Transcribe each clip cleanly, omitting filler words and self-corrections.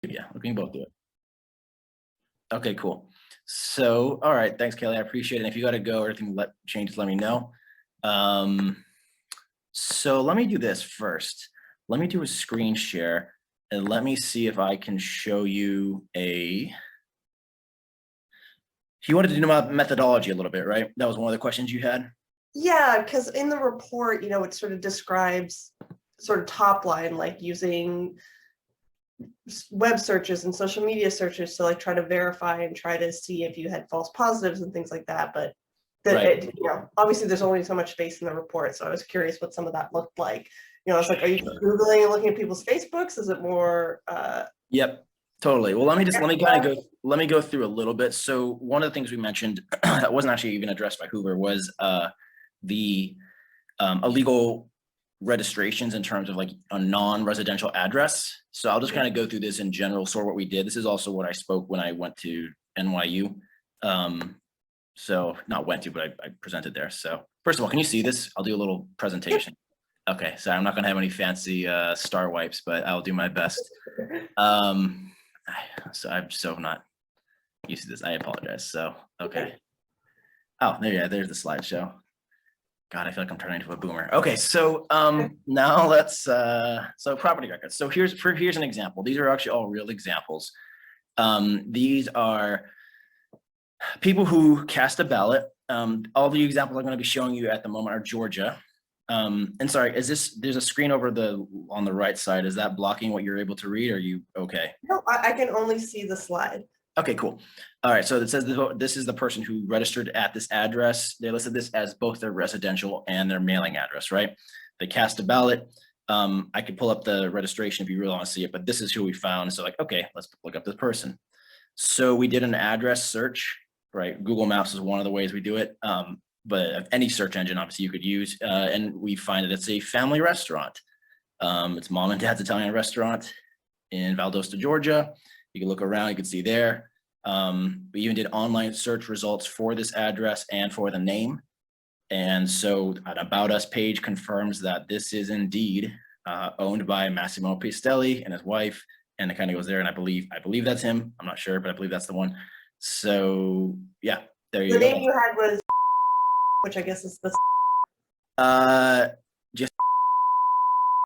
Yeah, we can both do it. Okay, cool. So, all right, thanks, Kaleigh. I appreciate it. And if you got to go or anything changes, let me know. So let me do this first. Let me do a screen share and let me see if I can show you a. You wanted to know about methodology a little bit, right? That was one of the questions you had. Yeah, because in the report, it sort of describes sort of top line, like using web searches and social media searches to like try to verify and try to see if you had false positives and things like that. But Right. obviously there's only so much space in the report. So I was curious what some of that looked like. It's like, are you Googling and looking at people's Facebooks? Is it more Yep, totally. Well, let me go through a little bit. So one of the things we mentioned that wasn't actually even addressed by Hoover was the illegal registrations in terms of like a non-residential address. So I'll just kind of go through this in general, sort of what we did. This is also what I spoke when I went to NYU. So not went to, but I presented there. So first of all, can you see this? I'll do a little presentation. Okay, so I'm not gonna have any fancy star wipes, but I'll do my best. So I'm so not used to this. I apologize. So, okay. Oh, there's the slideshow. God, I feel like I'm turning into a boomer. Okay, so now let's so property records. So here's an example. These are actually all real examples. These are people who cast a ballot. All the examples I'm going to be showing you at the moment are Georgia. And sorry, there's a screen over on the right side. Is that blocking what you're able to read? Are you okay? No, I can only see the slide. Okay, cool. All right, so it says this is the person who registered at this address. They listed this as both their residential and their mailing address, right? They cast a ballot. I could pull up the registration if you really want to see it, but this is who we found. So like, okay, let's look up this person. So we did an address search, right? Google Maps is one of the ways we do it. But any search engine, obviously, you could use, and we find that it's a family restaurant. It's Mom and Dad's Italian restaurant in Valdosta, Georgia. You can look around, you can see there. We even did online search results for this address and for the name. And so an About Us page confirms that this is indeed owned by Massimo Pistelli and his wife. And it kind of goes there, and I believe that's him. I'm not sure, but I believe that's the one. So yeah, there you go. The name you had was, which I guess is the. Just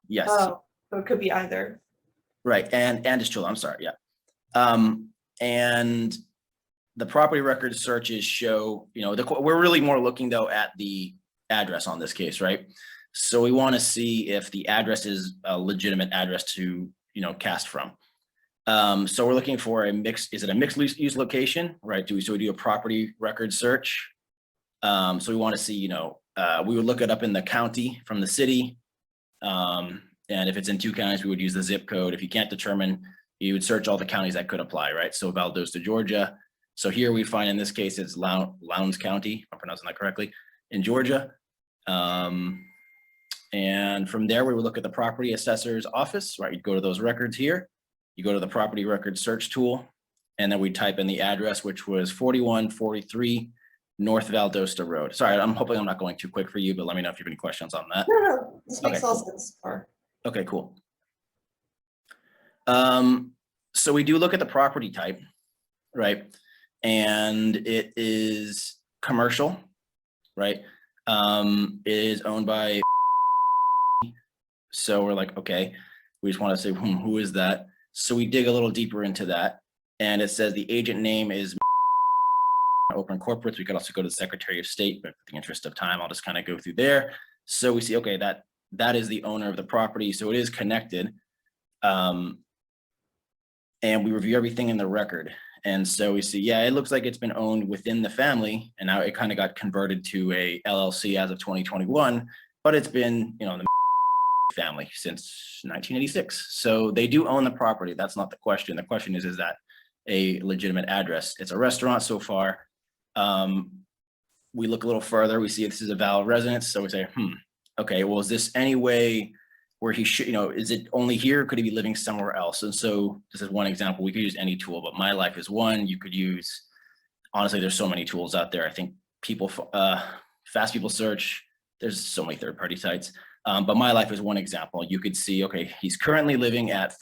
yes. Oh, so it could be either. Right, and just Chula. I'm sorry. Yeah. And the property record searches show, we're really more looking though at the address on this case, right? So we want to see if the address is a legitimate address to, cast from. So we're looking for is it a mixed use location, right? So we do a property record search. So we want to see, we would look it up in the county from the city. And if it's in 2 counties, we would use the zip code. If you can't determine, you would search all the counties that could apply, right? So Valdosta, Georgia. So here we find in this case, it's Lowndes County, if I'm pronouncing that correctly, in Georgia. And from there, we would look at the property assessor's office, right? You'd go to those records here. You go to the property record search tool, and then we type in the address, which was 4143 North Valdosta Road. Sorry, I'm hoping I'm not going too quick for you, but let me know if you have any questions on that. No, this makes all sense. Okay, cool. So we do look at the property type, right? And it is commercial, right? It is owned by, so we're like, okay, we just want to say, who is that? So we dig a little deeper into that, and it says the agent name is Open Corporates. We could also go to the Secretary of State, but in the interest of time, I'll just kind of go through there. So we see, okay, that is the owner of the property, so it is connected. And we review everything in the record. And so we see, yeah, it looks like it's been owned within the family, and now it kind of got converted to a LLC as of 2021, but it's been, the family since 1986. So they do own the property. That's not the question. The question is that a legitimate address? It's a restaurant so far. We look a little further, we see this is a valid residence. So we say, okay, well, is this any way where he should, is it only here? Could he be living somewhere else? And so this is one example. We could use any tool, but My Life is one. You could use, honestly, there's so many tools out there. I think Fast People Search, there's so many third-party sites. But My Life is one example. You could see, okay, he's currently living at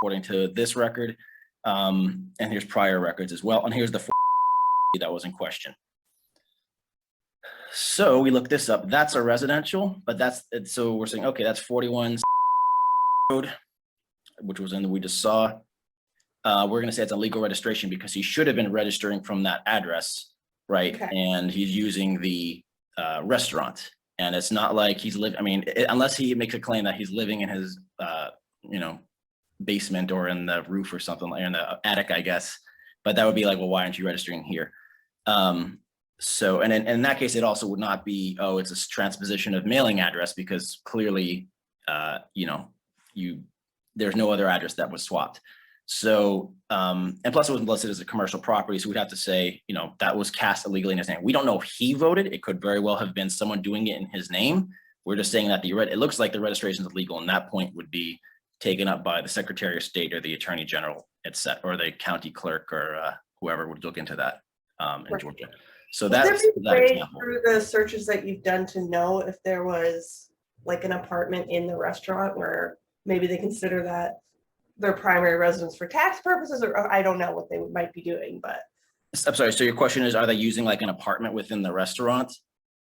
according to this record. And here's prior records as well. And here's the that was in question. So we look this up. That's a residential, but so we're saying, okay, that's 41 road, which was in the we just saw. We're going to say it's a legal registration because he should have been registering from that address, right? Okay. And he's using the restaurant, and it's not like he's living. I mean, unless he makes a claim that he's living in his, basement or in the roof or something, like in the attic, I guess. But that would be like, well, why aren't you registering here? So, and in that case, it also would not be, oh, it's a transposition of mailing address because clearly, there's no other address that was swapped. So, and plus it wasn't listed as a commercial property. So we'd have to say, that was cast illegally in his name. We don't know if he voted. It could very well have been someone doing it in his name. We're just saying that it looks like the registration is illegal, and that point would be taken up by the Secretary of State or the Attorney General, or the county clerk or whoever would look into that in Georgia. So that's that example. Through the searches that you've done to know if there was like an apartment in the restaurant where maybe they consider that their primary residence for tax purposes, or I don't know what they might be doing, but. I'm sorry. So your question is, are they using like an apartment within the restaurant?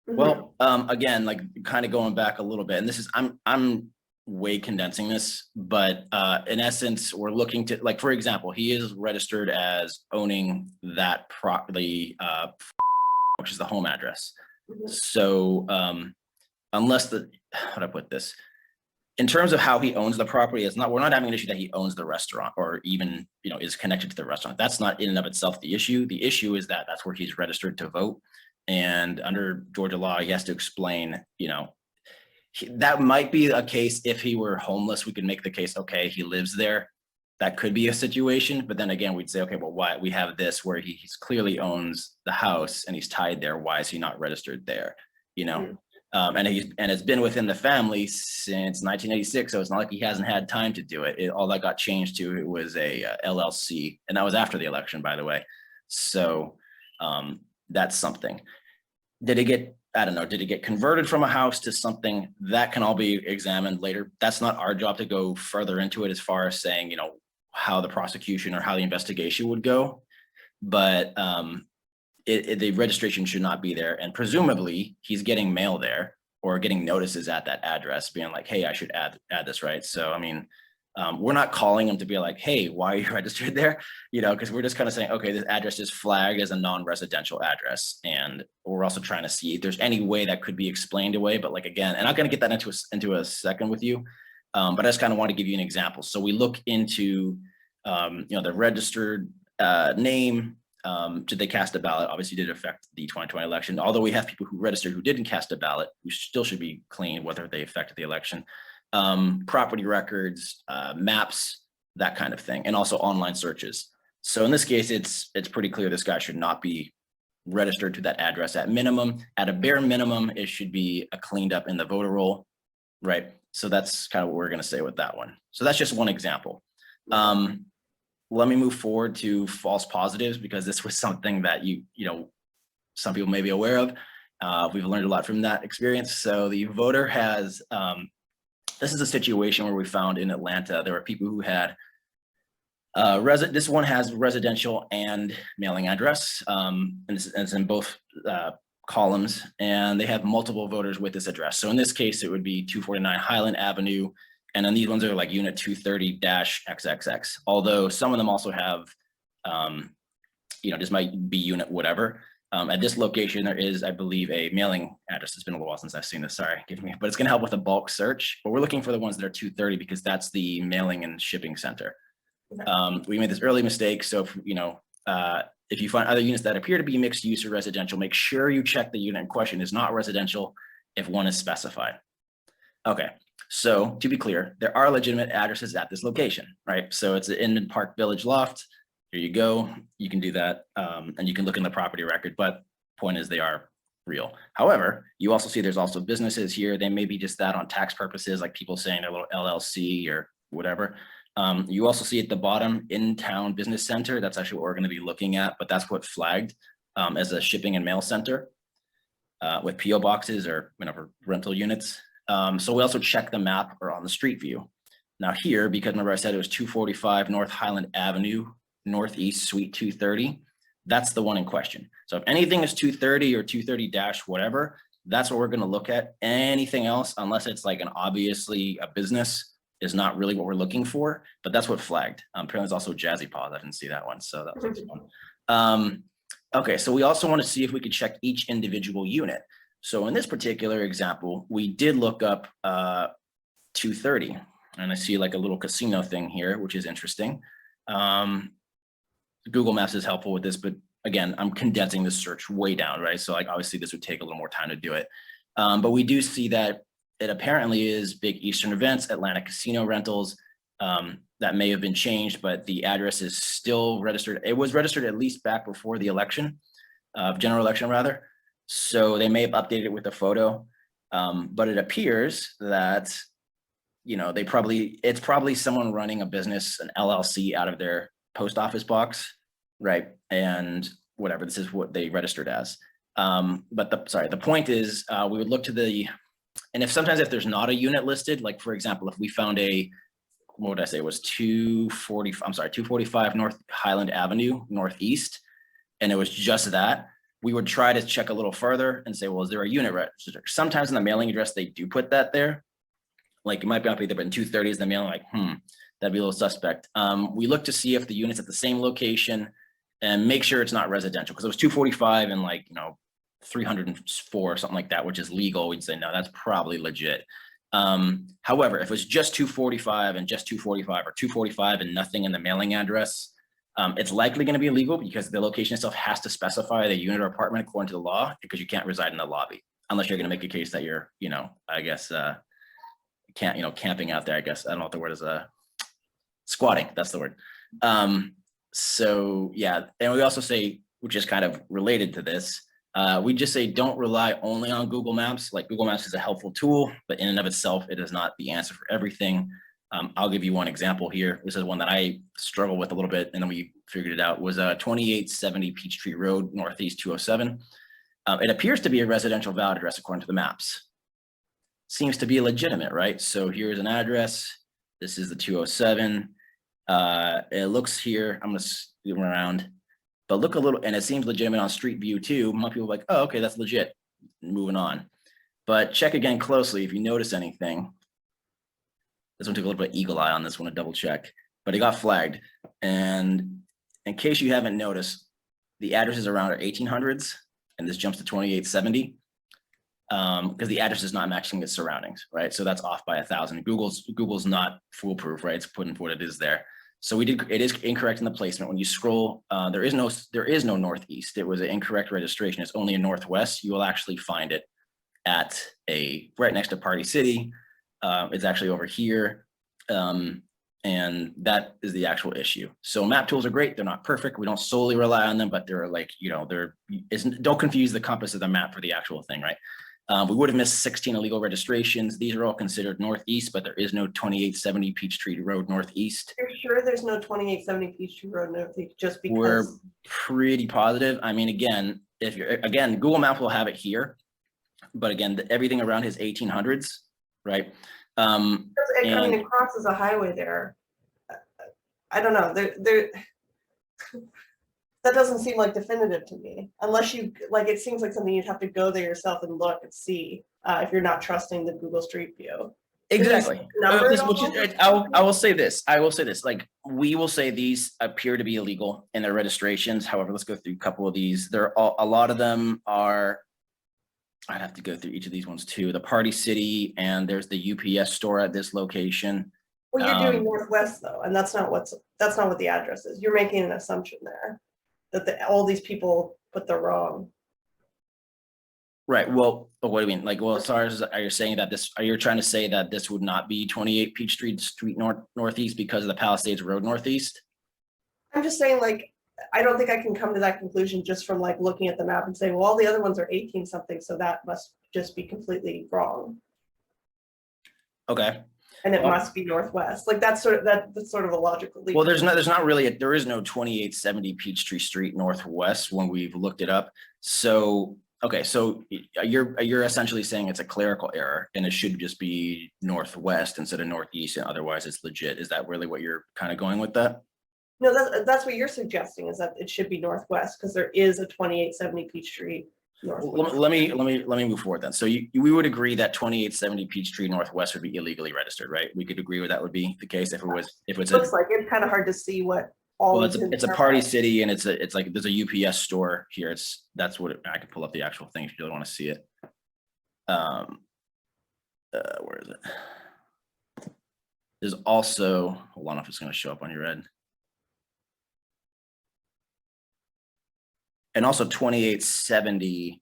Mm-hmm. Well, again, like kind of going back a little bit, and this is, I'm way condensing this, but in essence, we're looking to, like, for example, he is registered as owning that property, which is the home address. Mm-hmm. So unless how do I put this? In terms of how he owns the property, we're not having an issue that he owns the restaurant or even, is connected to the restaurant. That's not in and of itself the issue. The issue is that that's where he's registered to vote. And under Georgia law, he has to explain, that might be a case if he were homeless. We could make the case, okay, he lives there. That could be a situation. But then again, we'd say, okay, well, why we have this where he's clearly owns the house and he's tied there. Why is he not registered there? And it's been within the family since 1986. So it's not like he hasn't had time to do it. All that got changed to, it was a LLC. And that was after the election, by the way. So that's something. Did it get converted from a house to something? That can all be examined later. That's not our job to go further into it as far as saying, how the prosecution or how the investigation would go. But the registration should not be there. And presumably he's getting mail there or getting notices at that address being like, hey, I should add this, right? So, I mean, we're not calling him to be like, hey, why are you registered there? Because we're just kind of saying, okay, this address is flagged as a non-residential address. And we're also trying to see if there's any way that could be explained away. But like, again, and I'm going to get that into a second with you. But I just kind of want to give you an example. So we look into, the registered name. Did they cast a ballot? Obviously did affect the 2020 election. Although we have people who registered who didn't cast a ballot, who still should be clean, whether they affected the election. Property records, maps, that kind of thing, and also online searches. So in this case, it's pretty clear this guy should not be registered to that address at minimum. At a bare minimum, it should be cleaned up in the voter roll, right? So that's kind of what we're going to say with that one. So that's just one example. Let me move forward to false positives, because this was something that some people may be aware of. We've learned a lot from that experience. So the voter has, this is a situation where we found in Atlanta, there were people who had, this one has residential and mailing address, and it's in both columns, and they have multiple voters with this address. So in this case, it would be 249 Highland Avenue. And then these ones are like unit 230-XXX, although some of them also have, just might be unit whatever. At this location, there is, I believe, a mailing address. It's been a little while since I've seen this, sorry, but it's gonna help with a bulk search. But we're looking for the ones that are 230 because that's the mailing and shipping center. Okay. We made this early mistake. So, if you find other units that appear to be mixed use or residential, make sure you check the unit in question is not residential if one is specified. Okay. So to be clear, there are legitimate addresses at this location, right? So it's an Inman Park Village loft. Here you go. You can do that, and you can look in the property record, but point is they are real. However, you also see there's also businesses here. They may be just that on tax purposes, like people saying they're a little LLC or whatever. You also see at the bottom, in-town business center. That's actually what we're going to be looking at, but that's what flagged as a shipping and mail center with PO boxes or whatever rental units. So we also check the map or on the street view. Now here, because remember I said it was 245 North Highland Avenue, Northeast Suite 230, that's the one in question. So if anything is 230 or 230 dash whatever, that's what we're going to look at. Anything else, unless it's like an obviously a business, is not really what we're looking for, but that's what flagged. Apparently there's also Jazzy Paws. I didn't see that one, so that was fun. Okay, so we also want to see if we could check each individual unit. So in this particular example, we did look up 230, and I see like a little casino thing here, which is interesting. Google Maps is helpful with this, but again, I'm condensing this search way down, right? So like obviously this would take a little more time to do it. But we do see that it apparently is Big Eastern Events, Atlantic Casino Rentals. That may have been changed, but the address is still registered. It was registered at least back before the election, general election rather. So they may have updated it with a photo, but it appears that, you know, it's probably someone running a business, an LLC out of their post office box, right? And whatever, this is what they registered as. But the point is, we would look to and if there's not a unit listed, like for example, if we found what would I say, it was 245 North Highland Avenue, Northeast, and it was just that, we would try to check a little further and say, well, is there a unit registered? Sometimes in the mailing address, they do put that there. Like it might not be there, but in 230 is the mailing, like, that'd be a little suspect. We look to see if the unit's at the same location and make sure it's not residential, because it was 245 and like, 304 or something like that, which is legal. We'd say, no, that's probably legit. However, if it's just 245 and just 245 or 245 and nothing in the mailing address, it's likely going to be illegal because the location itself has to specify the unit or apartment according to the law, because you can't reside in the lobby unless you're going to make a case that you're, I guess, camping out there, I guess. I don't know what the word is, squatting, that's the word. So yeah, and we also say, which is kind of related to this, we just say don't rely only on Google Maps. Like Google Maps is a helpful tool, but in and of itself, it is not the answer for everything. I'll give you one example here. This is one that I struggle with a little bit, and then we figured it out. Was 2870 Peachtree Road, Northeast 207. It appears to be a residential valid address according to the maps. Seems to be legitimate, right? So here's an address. This is the 207. It looks here, I'm gonna zoom around, but look a little, and it seems legitimate on Street View too. Most people are like, oh, okay, that's legit. Moving on. But check again closely if you notice anything. This one took a little bit of eagle eye on this one to double check, but it got flagged. And in case you haven't noticed, the addresses around are 1800s, and this jumps to 2870. Because the address is not matching its surroundings, right? So that's off by 1,000. Google's not foolproof, right? It's putting for what it is there. So it is incorrect in the placement. When you scroll, there is no Northeast. It was an incorrect registration. It's only a Northwest. You will actually find it at right next to Party City. It's actually over here. And that is the actual issue. So map tools are great. They're not perfect. We don't solely rely on them, but they're like, don't confuse the compass of the map for the actual thing, right? We would have missed 16 illegal registrations. These are all considered Northeast, but there is no 2870 Peachtree Road Northeast. You're sure there's no 2870 Peachtree Road Northeast just because? We're pretty positive. I mean, again, Google Maps will have it here, but again, everything around his 1800s, right? I mean, it crosses a highway there. I don't know. That doesn't seem like definitive to me, unless it seems like something you'd have to go there yourself and look and see if you're not trusting the Google Street View. Exactly. I will say this. Like, we will say these appear to be illegal in their registrations. However, let's go through a couple of these. A lot of them are. I'd have to go through each of these ones too. The Party City, and there's the UPS store at this location. Well, you're doing Northwest though, and that's not what the address is. You're making an assumption there that all these people put the wrong. Right. Well, but what do you mean? Like, well, as far as are you saying that are you trying to say that this would not be 28 Peachtree Street Northeast because of the Palisades Road Northeast? I'm just saying, like, I don't think I can come to that conclusion just from like looking at the map and saying, well, all the other ones are 18 something, so that must just be completely wrong. Okay. And it must be Northwest. Like that's sort of a logical leap. Well, there is no 2870 Peachtree Street Northwest when we've looked it up. So Okay, so you're essentially saying it's a clerical error and it should just be northwest instead of northeast, and otherwise it's legit. Is that really what you're kind of going with that? No, that's what you're suggesting, is that it should be northwest, because there is a 2870 Peachtree northwest. Let me move forward then. So we would agree that 2870 Peachtree Northwest would be illegally registered, right? We could agree with that would be the case if it's Looks like it's kind of hard to see what all. well, it's a party city, and it's like there's a UPS store here. That's what I could pull up the actual thing if you really want to see it. Where is it? There's also, hold on if it's going to show up on your end. And also 2870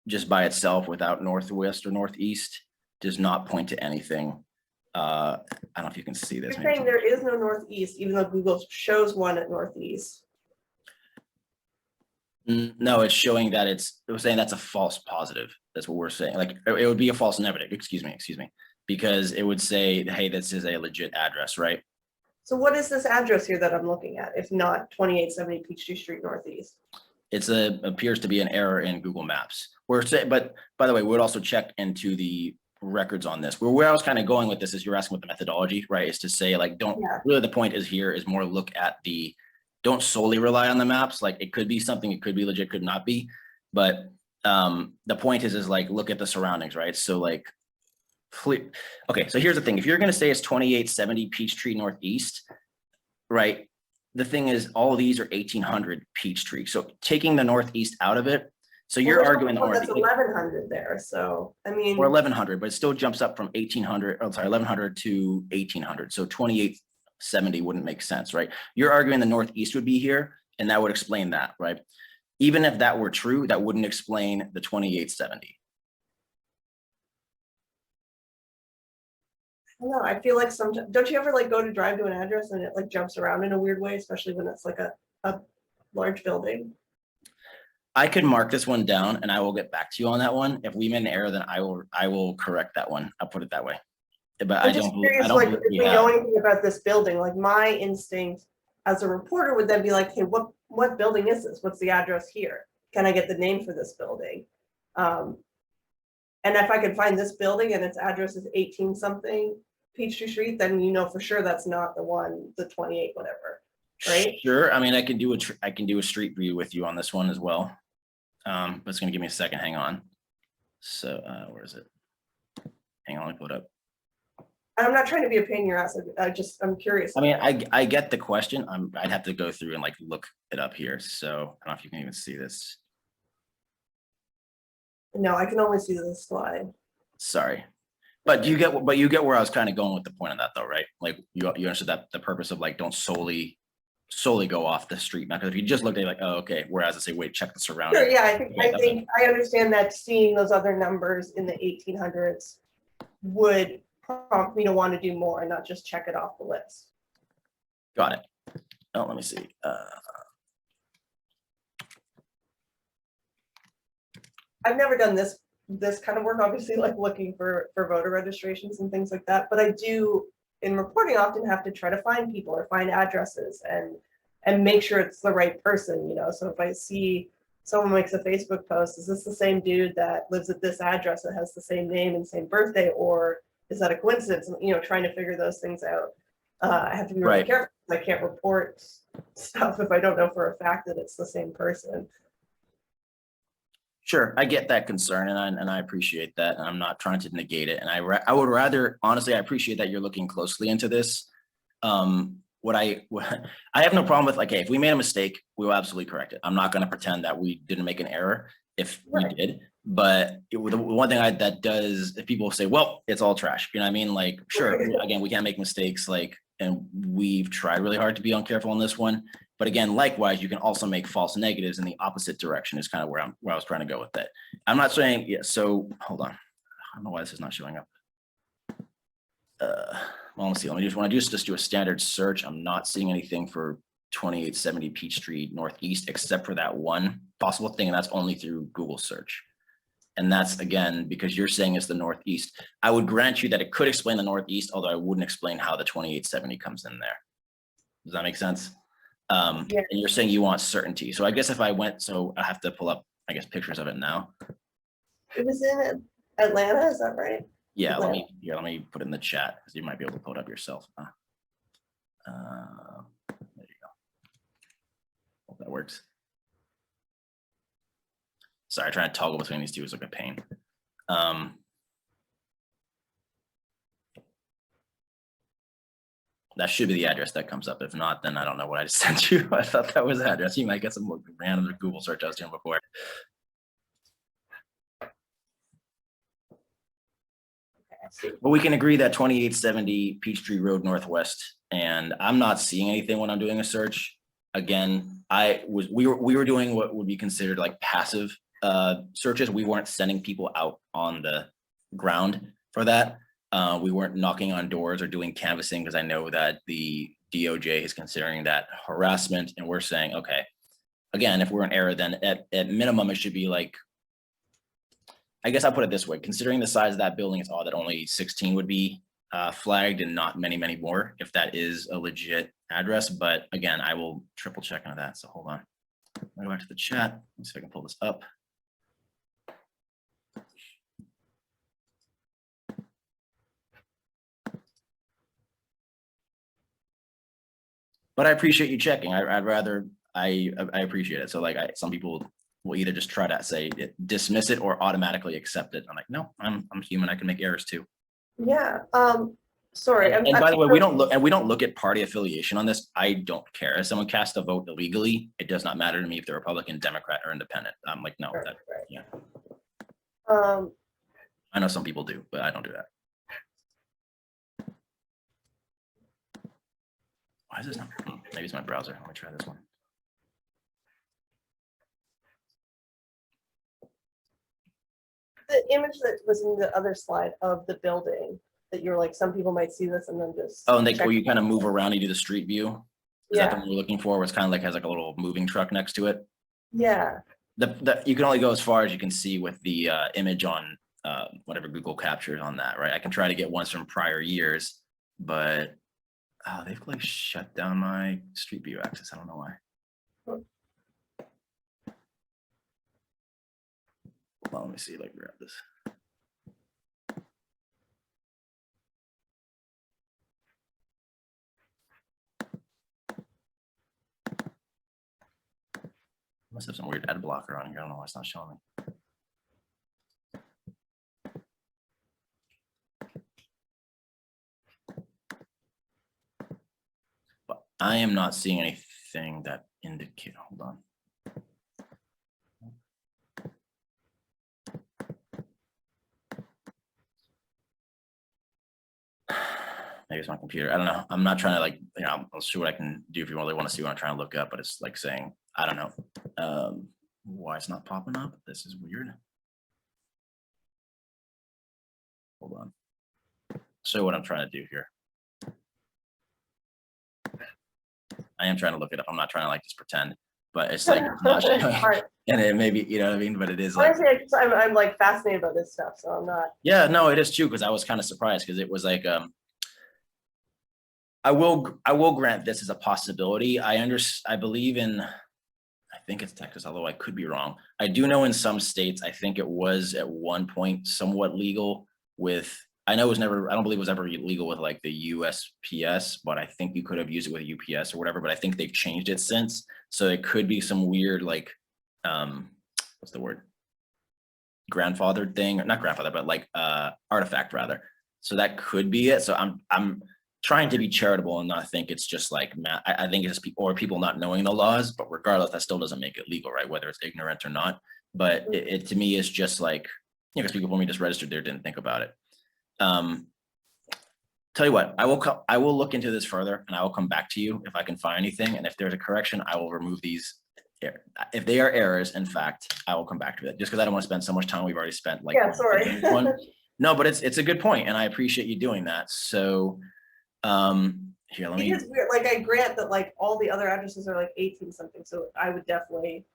just by itself without northwest or northeast does not point to anything. I don't know if you can see this. You're saying there is no northeast, even though Google shows one at northeast. No, it's showing that it was saying that's a false positive. That's what we're saying. Like it would be a false negative, excuse me, because it would say, hey, this is a legit address, right? So what is this address here that I'm looking at, if not 2870 Peachtree Street Northeast? Appears to be an error in Google Maps. But by the way, we would also check into the records on this. Where I was kind of going with this is you're asking what the methodology, right? Is to say like, really the point is more look at don't solely rely on the maps. Like it could be something, it could be legit, could not be. But the point is like, look at the surroundings, right? So like, okay, so here's the thing. If you're going to say it's 2870 Peachtree Northeast, right? The thing is all of these are 1800 Peachtree. So taking the Northeast out of it. So you're arguing the Northeast. That's 1100 there. So, I mean. Or 1100, but it still jumps up from 1100 to 1800. So 2870 wouldn't make sense, right? You're arguing the Northeast would be here, and that would explain that, right? Even if that were true, that wouldn't explain the 2870. No, I feel like sometimes, don't you ever like go to drive to an address and it like jumps around in a weird way, especially when it's like a large building? I could mark this one down and I will get back to you on that one. If we made an error, then I will correct that one. I'll put it that way. But I'm just curious, like if we know anything about this building, like my instinct as a reporter would then be like, hey, what building is this? What's the address here? Can I get the name for this building? And if I could find this building and its address is 18 something Peachtree Street, then you know for sure that's not the one, the 28 whatever, right? Sure. I mean, I can do a street view with you on this one as well. But it's gonna give me a second. Hang on. So where is it? Hang on, let me pull it up. I'm not trying to be a pain in your ass. I'm curious. I mean, I get the question. I'd have to go through and like look it up here. So I don't know if you can even see this. No, I can only see this slide. Sorry. But you get where I was kind of going with the point of that though, right? Like you understood that the purpose of like don't solely go off the street now, because if you just looked at it like, oh, okay, whereas I say, wait, check the surroundings. Sure, yeah, I think I understand that seeing those other numbers in the 1800s would prompt me to want to do more and not just check it off the list. Got it. Oh, let me see. I've never done this kind of work, obviously, like looking for voter registrations and things like that. But I do, in reporting, often have to try to find people or find addresses and make sure it's the right person, you know. So if I see someone makes a Facebook post, is this the same dude that lives at this address that has the same name and same birthday, or is that a coincidence? You know, trying to figure those things out. I have to be really careful. I can't report stuff if I don't know for a fact that it's the same person. Sure, I get that concern, and I appreciate that, and I'm not trying to negate it. And I would rather, honestly, I appreciate that you're looking closely into this. I have no problem with, like, hey, if we made a mistake, we will absolutely correct it. I'm not going to pretend that we didn't make an error if we did. But the one thing that does, if people say, well, it's all trash, you know what I mean? Like, sure, again, we can't make mistakes, like, and we've tried really hard to be careful on this one. But again, likewise, you can also make false negatives in the opposite direction is kind of where I was trying to go with that. I'm not saying, yeah, so hold on. I don't know why this is not showing up. Well, let's see. Let me just, when I just do a standard search, I'm not seeing anything for 2870 Peachtree Northeast, except for that one possible thing, and that's only through Google search. And that's, again, because you're saying it's the Northeast. I would grant you that it could explain the Northeast, although I wouldn't explain how the 2870 comes in there. Does that make sense? And you're saying you want certainty. So I guess if I went, so I have to pull up I guess, pictures of it now. It was in Atlanta, is that right? Yeah, let Atlanta. me put it in the chat because you might be able to pull it up yourself. There you go. Hope that works. Sorry, trying to toggle between these two is like a pain. That should be the address that comes up. If not, then I don't know what I just sent you. I thought that was the address. You might get some random Google search I was doing before. But we can agree that 2870 Peachtree Road Northwest, and I'm not seeing anything when I'm doing a search. Again, we were doing what would be considered like passive searches. We weren't sending people out on the ground for that. We weren't knocking on doors or doing canvassing because I know that the DOJ is considering that harassment, and we're saying, okay, again, if we're in error, then at minimum it should be like, I guess I'll put it this way, considering the size of that building, it's odd that only 16 would be flagged and not many more, if that is a legit address. But again, I will triple check on that. So hold on. I'll go back to the chat. Let's see if I can pull this up. But I appreciate you checking. I'd rather, I appreciate it. So like some people will either just try to say dismiss it or automatically accept it. I'm like, no, I'm human. I can make errors too. Yeah. Sorry. And by the way, we don't look at party affiliation on this. I don't care. If someone casts a vote illegally, it does not matter to me if they're Republican, Democrat, or Independent. I'm like, no, Right, that, right. yeah. I know some people do, but I don't do that. Why is this not? Maybe it's my browser. Let me try this one. The image that was in the other slide of the building that you're like, some people might see this and then just. Oh, and where you kind of move around, you do the street view. Is that the Yeah. one you're looking for? Where it's kind of like has like a little moving truck next to it. Yeah. You can only go as far as you can see with the image on whatever Google captures on that, right? I can try to get ones from prior years, but they've like shut down my street view access. I don't know why. Well, let me see. Like, grab this. Must have some weird ad blocker on here. I don't know why it's not showing me. But I am not seeing anything that indicate. Hold on. Maybe it's my computer. I don't know. I'm not trying to like, you know, I'll see what I can do if you really want to see what I'm trying to look up, but it's like saying, I don't know why it's not popping up. This is weird. Hold on. So what I'm trying to do here. I am trying to look it up. I'm not trying to like just pretend, but it's like not showing. And it maybe, you know what I mean? But it is like, honestly, I'm like fascinated by this stuff, so I'm not. Yeah, no, it is true, because I was kind of surprised because it was like I will grant this is a possibility. I believe in, I think it's Texas, although I could be wrong. I do know in some states, I think it was at one point somewhat legal with, I know it was never, I don't believe it was ever legal with like the USPS, but I think you could have used it with UPS or whatever, but I think they've changed it since. So it could be some weird, like, what's the word? Grandfathered thing, not grandfather, but like artifact rather. So that could be it. So I'm trying to be charitable and not think it's just like, I think it's people not knowing the laws, but regardless, that still doesn't make it legal, right? Whether it's ignorant or not. But it to me is just like, you know, because people when we just registered there didn't think about it. Tell you what, I will look into this further and I will come back to you if I can find anything. And if there's a correction, I will remove these. If they are errors, in fact, I will come back to it just because I don't want to spend so much time we've already spent. Like, yeah, sorry. No, but it's a good point, and I appreciate you doing that. So, here, let me. It's weird. Like I grant that like all the other addresses are like 18 something, so I would definitely.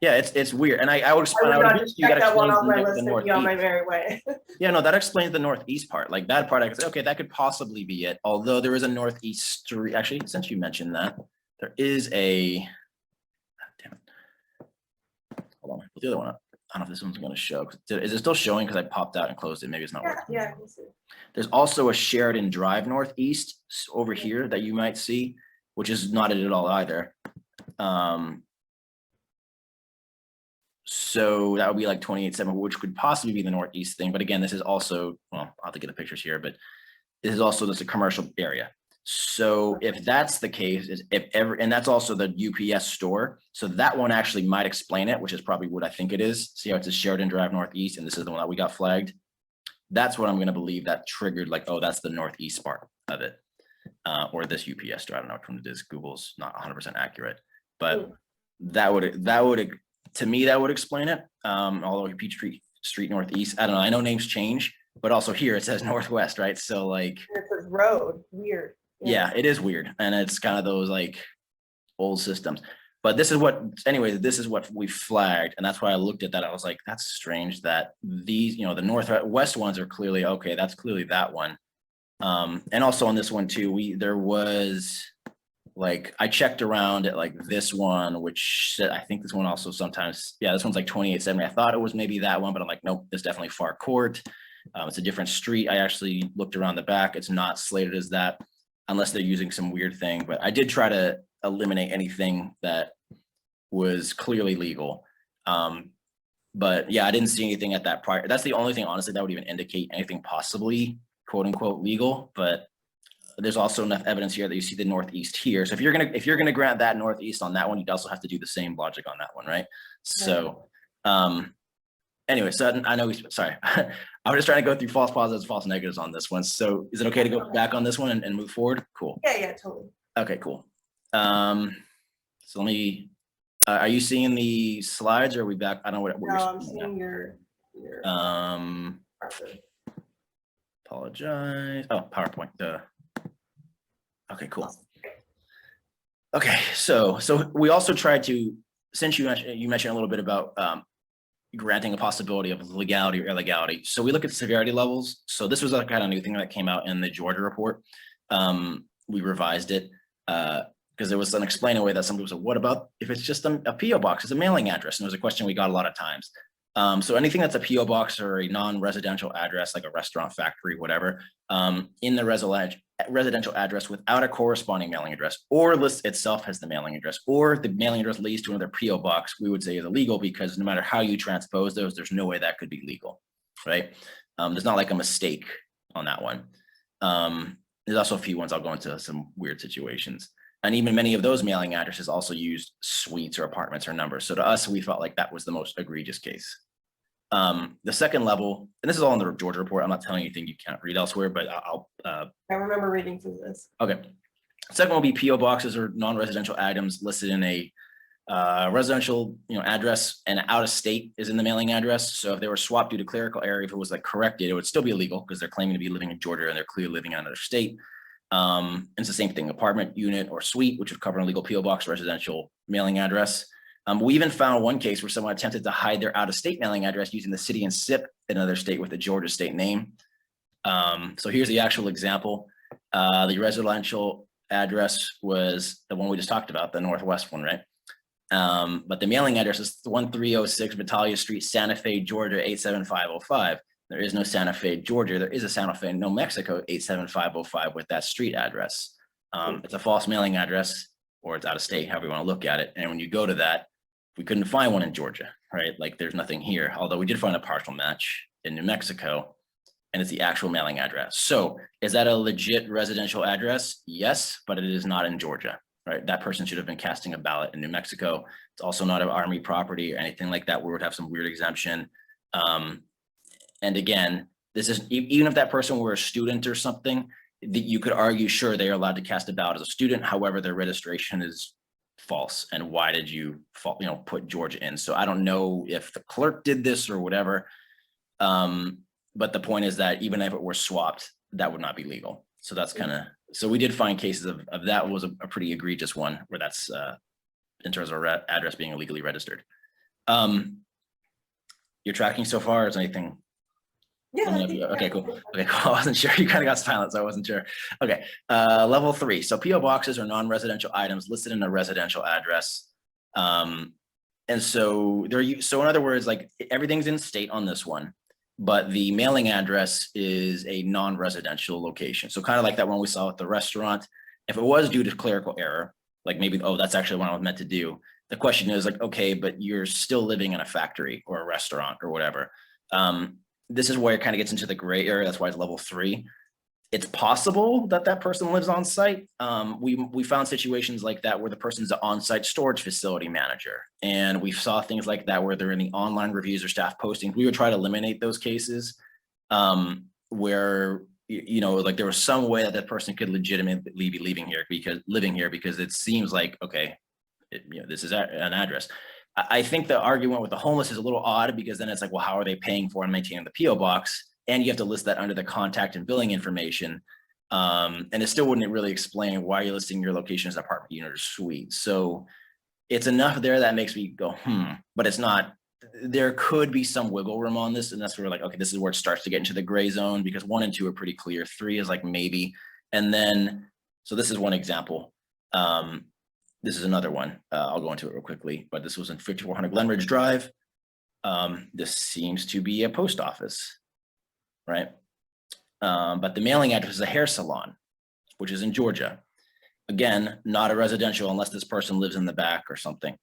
Yeah, it's weird, and I would explain. I would not just check that one off my list and be on my northeast. merry way. Yeah, no, that explains the northeast part. Like that part, I could say, okay, that could possibly be it. Although there is a northeast street. Actually, since you mentioned that, there is a. Damn it. hold on, put the other one up. I don't know if this one's going to show. Is it still showing? Because I popped out and closed it. Maybe it's not working. Yeah, I can see. There's also a Sheridan Drive Northeast over here that you might see, which is not it at all either. So that would be like 28.7, which could possibly be the Northeast thing. But again, this is also, well, I'll have to get the pictures here, but this is also just a commercial area. So if that's the case, and that's also the UPS store. So that one actually might explain it, which is probably what I think it is. See how it's a Sheridan Drive Northeast, and this is the one that we got flagged. That's what I'm going to believe that triggered, like, oh, that's the Northeast part of it. Or this UPS store. I don't know which one it is. Google's not 100% accurate, but that would, to me, that would explain it. Although Peachtree Street Northeast, I don't know. I know names change, but also here it says Northwest, right? So like, it says road, weird. Yeah, it is weird. And it's kind of those like old systems. But this is what, anyway, this is what we flagged. And that's why I looked at that. I was like, that's strange that these, the Northwest ones are clearly, okay, that's clearly that one. And also on this one too, there was like, I checked around at like this one, which I think this one also sometimes, yeah, this one's like 2870. I thought it was maybe that one, but I'm like, nope, it's definitely Far Court. It's a different street. I actually looked around the back. It's not slated as that unless they're using some weird thing. But I did try to eliminate anything that was clearly legal. But yeah, I didn't see anything at that prior. That's the only thing, honestly, that would even indicate anything possibly quote unquote legal. But there's also enough evidence here that you see the Northeast here. So if you're gonna grant that Northeast on that one, you'd also have to do the same logic on that one, right? So anyway, so I know sorry. I was just trying to go through false positives, false negatives on this one. So is it okay to go back on this one and move forward? Cool. Yeah, totally. Okay, cool. So let me, are you seeing the slides or are we back? I don't know what No, you're I'm seeing your apologize. Oh, PowerPoint. Okay, cool. Okay, so we also tried to, since you mentioned a little bit about granting a possibility of legality or illegality. So we look at severity levels. So this was a kind of new thing that came out in the Georgia report. We revised it because there was an explained way that some people said, what about if it's just a PO box, it's a mailing address? And it was a question we got a lot of times. So anything that's a PO box or a non-residential address, like a restaurant, factory, whatever, in the residential address without a corresponding mailing address, or lists itself as the mailing address, or the mailing address leads to another PO box, we would say is illegal, because no matter how you transpose those, there's no way that could be legal, right? There's not like a mistake on that one. There's also a few ones, I'll go into some weird situations. And even many of those mailing addresses also used suites or apartments or numbers. So to us, we felt like that was the most egregious case. The second level, and this is all in the Georgia report. I'm not telling you anything you can't read elsewhere, but I remember reading through this. Okay. Second one will be PO boxes or non-residential items listed in a residential address, and out of state is in the mailing address. So if they were swapped due to clerical error, if it was like corrected, it would still be illegal because they're claiming to be living in Georgia and they're clearly living in another state. It's the same thing, apartment, unit, or suite, which would cover an illegal PO box, residential mailing address. We even found one case where someone attempted to hide their out-of-state mailing address using the city and SIP in another state with a Georgia state name. So here's the actual example. The residential address was the one we just talked about, the Northwest one, right? But the mailing address is 1306 Vitalia Street, Santa Fe, Georgia, 87505. There is no Santa Fe, Georgia. There is a Santa Fe, New Mexico, 87505 with that street address. It's a false mailing address, or it's out of state, however you want to look at it. And when you go to that, we couldn't find one in Georgia, right? Like there's nothing here, although we did find a partial match in New Mexico, and it's the actual mailing address. So is that a legit residential address? Yes, but it is not in Georgia, right? That person should have been casting a ballot in New Mexico. It's also not an Army property or anything like that, where it would have some weird exemption. And again, this is, even if that person were a student or something, that you could argue, sure, they are allowed to cast a ballot as a student. However, their registration is false. And why did you put Georgia in? So I don't know if the clerk did this or whatever. But the point is that even if it were swapped, that would not be legal. So that's kind of, so we did find cases of that was a pretty egregious one where that's in terms of address being illegally registered. You're tracking so far, or is anything? Yeah. Okay, cool. Okay, cool. I wasn't sure. You kind of got silent, so I wasn't sure. Okay, level 3. So PO boxes are non-residential items listed in a residential address. And And so so in other words, like everything's in state on this one, but the mailing address is a non-residential location. So kind of like that one we saw at the restaurant. If it was due to clerical error, like maybe, oh, that's actually what I was meant to do. The question is like, okay, but you're still living in a factory or a restaurant or whatever. This is where it kind of gets into the gray area. That's why it's level 3. It's possible that that person lives on site. We found situations like that where the person's an on-site storage facility manager, and we saw things like that where they're in the online reviews or staff postings. We would try to eliminate those cases where like there was some way that that person could legitimately be living here because it seems like, okay, this is an address. I think the argument with the homeless is a little odd because then it's like, well, how are they paying for and maintaining the PO box? And you have to list that under the contact and billing information. And it still wouldn't really explain why you're listing your location as apartment unit or suite. So it's enough there that makes me go, but it's not, there could be some wiggle room on this. And that's where we're like, okay, this is where it starts to get into the gray zone because 1 and 2 are pretty clear. 3 is like maybe. And then, so this is one example. This is another one. I'll go into it real quickly, but this was in 5400 Glenridge Drive. This seems to be a post office, right? But the mailing address is a hair salon, which is in Georgia. Again, not a residential unless this person lives in the back or something.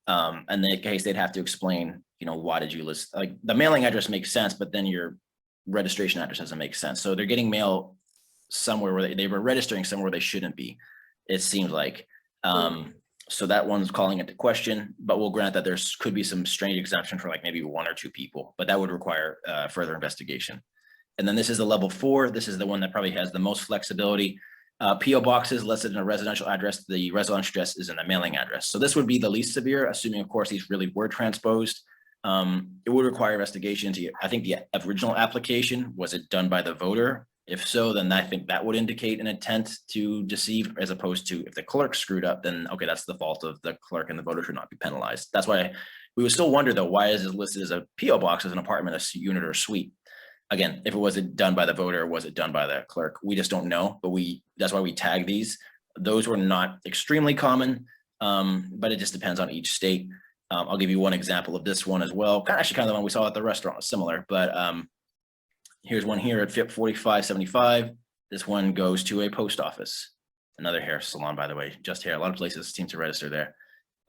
And in that case, they'd have to explain, why did you list, like the mailing address makes sense, but then your registration address doesn't make sense. So they're getting mail somewhere where they were registering somewhere they shouldn't be, it seems like. So that one's calling into question, but we'll grant that there could be some strange exception for like maybe 1 or 2 people, but that would require further investigation. And then this is the level 4. This is the one that probably has the most flexibility. PO boxes listed in a residential address. The residential address is in a mailing address. So this would be the least severe, assuming of course these really were transposed. It would require investigation to, I think the original application, was it done by the voter? If so, then I think that would indicate an intent to deceive, as opposed to if the clerk screwed up, then okay, that's the fault of the clerk and the voter should not be penalized. That's why we would still wonder though, why is it listed as a PO box as an apartment, a unit or a suite? Again, if it wasn't done by the voter, or was it done by the clerk? We just don't know, but that's why we tag these. Those were not extremely common, but it just depends on each state. I'll give you one example of this one as well. Actually, kind of the one we saw at the restaurant was similar, but here's one here at FIP 4575. This one goes to a post office. Another hair salon, by the way, just hair. A lot of places seem to register there.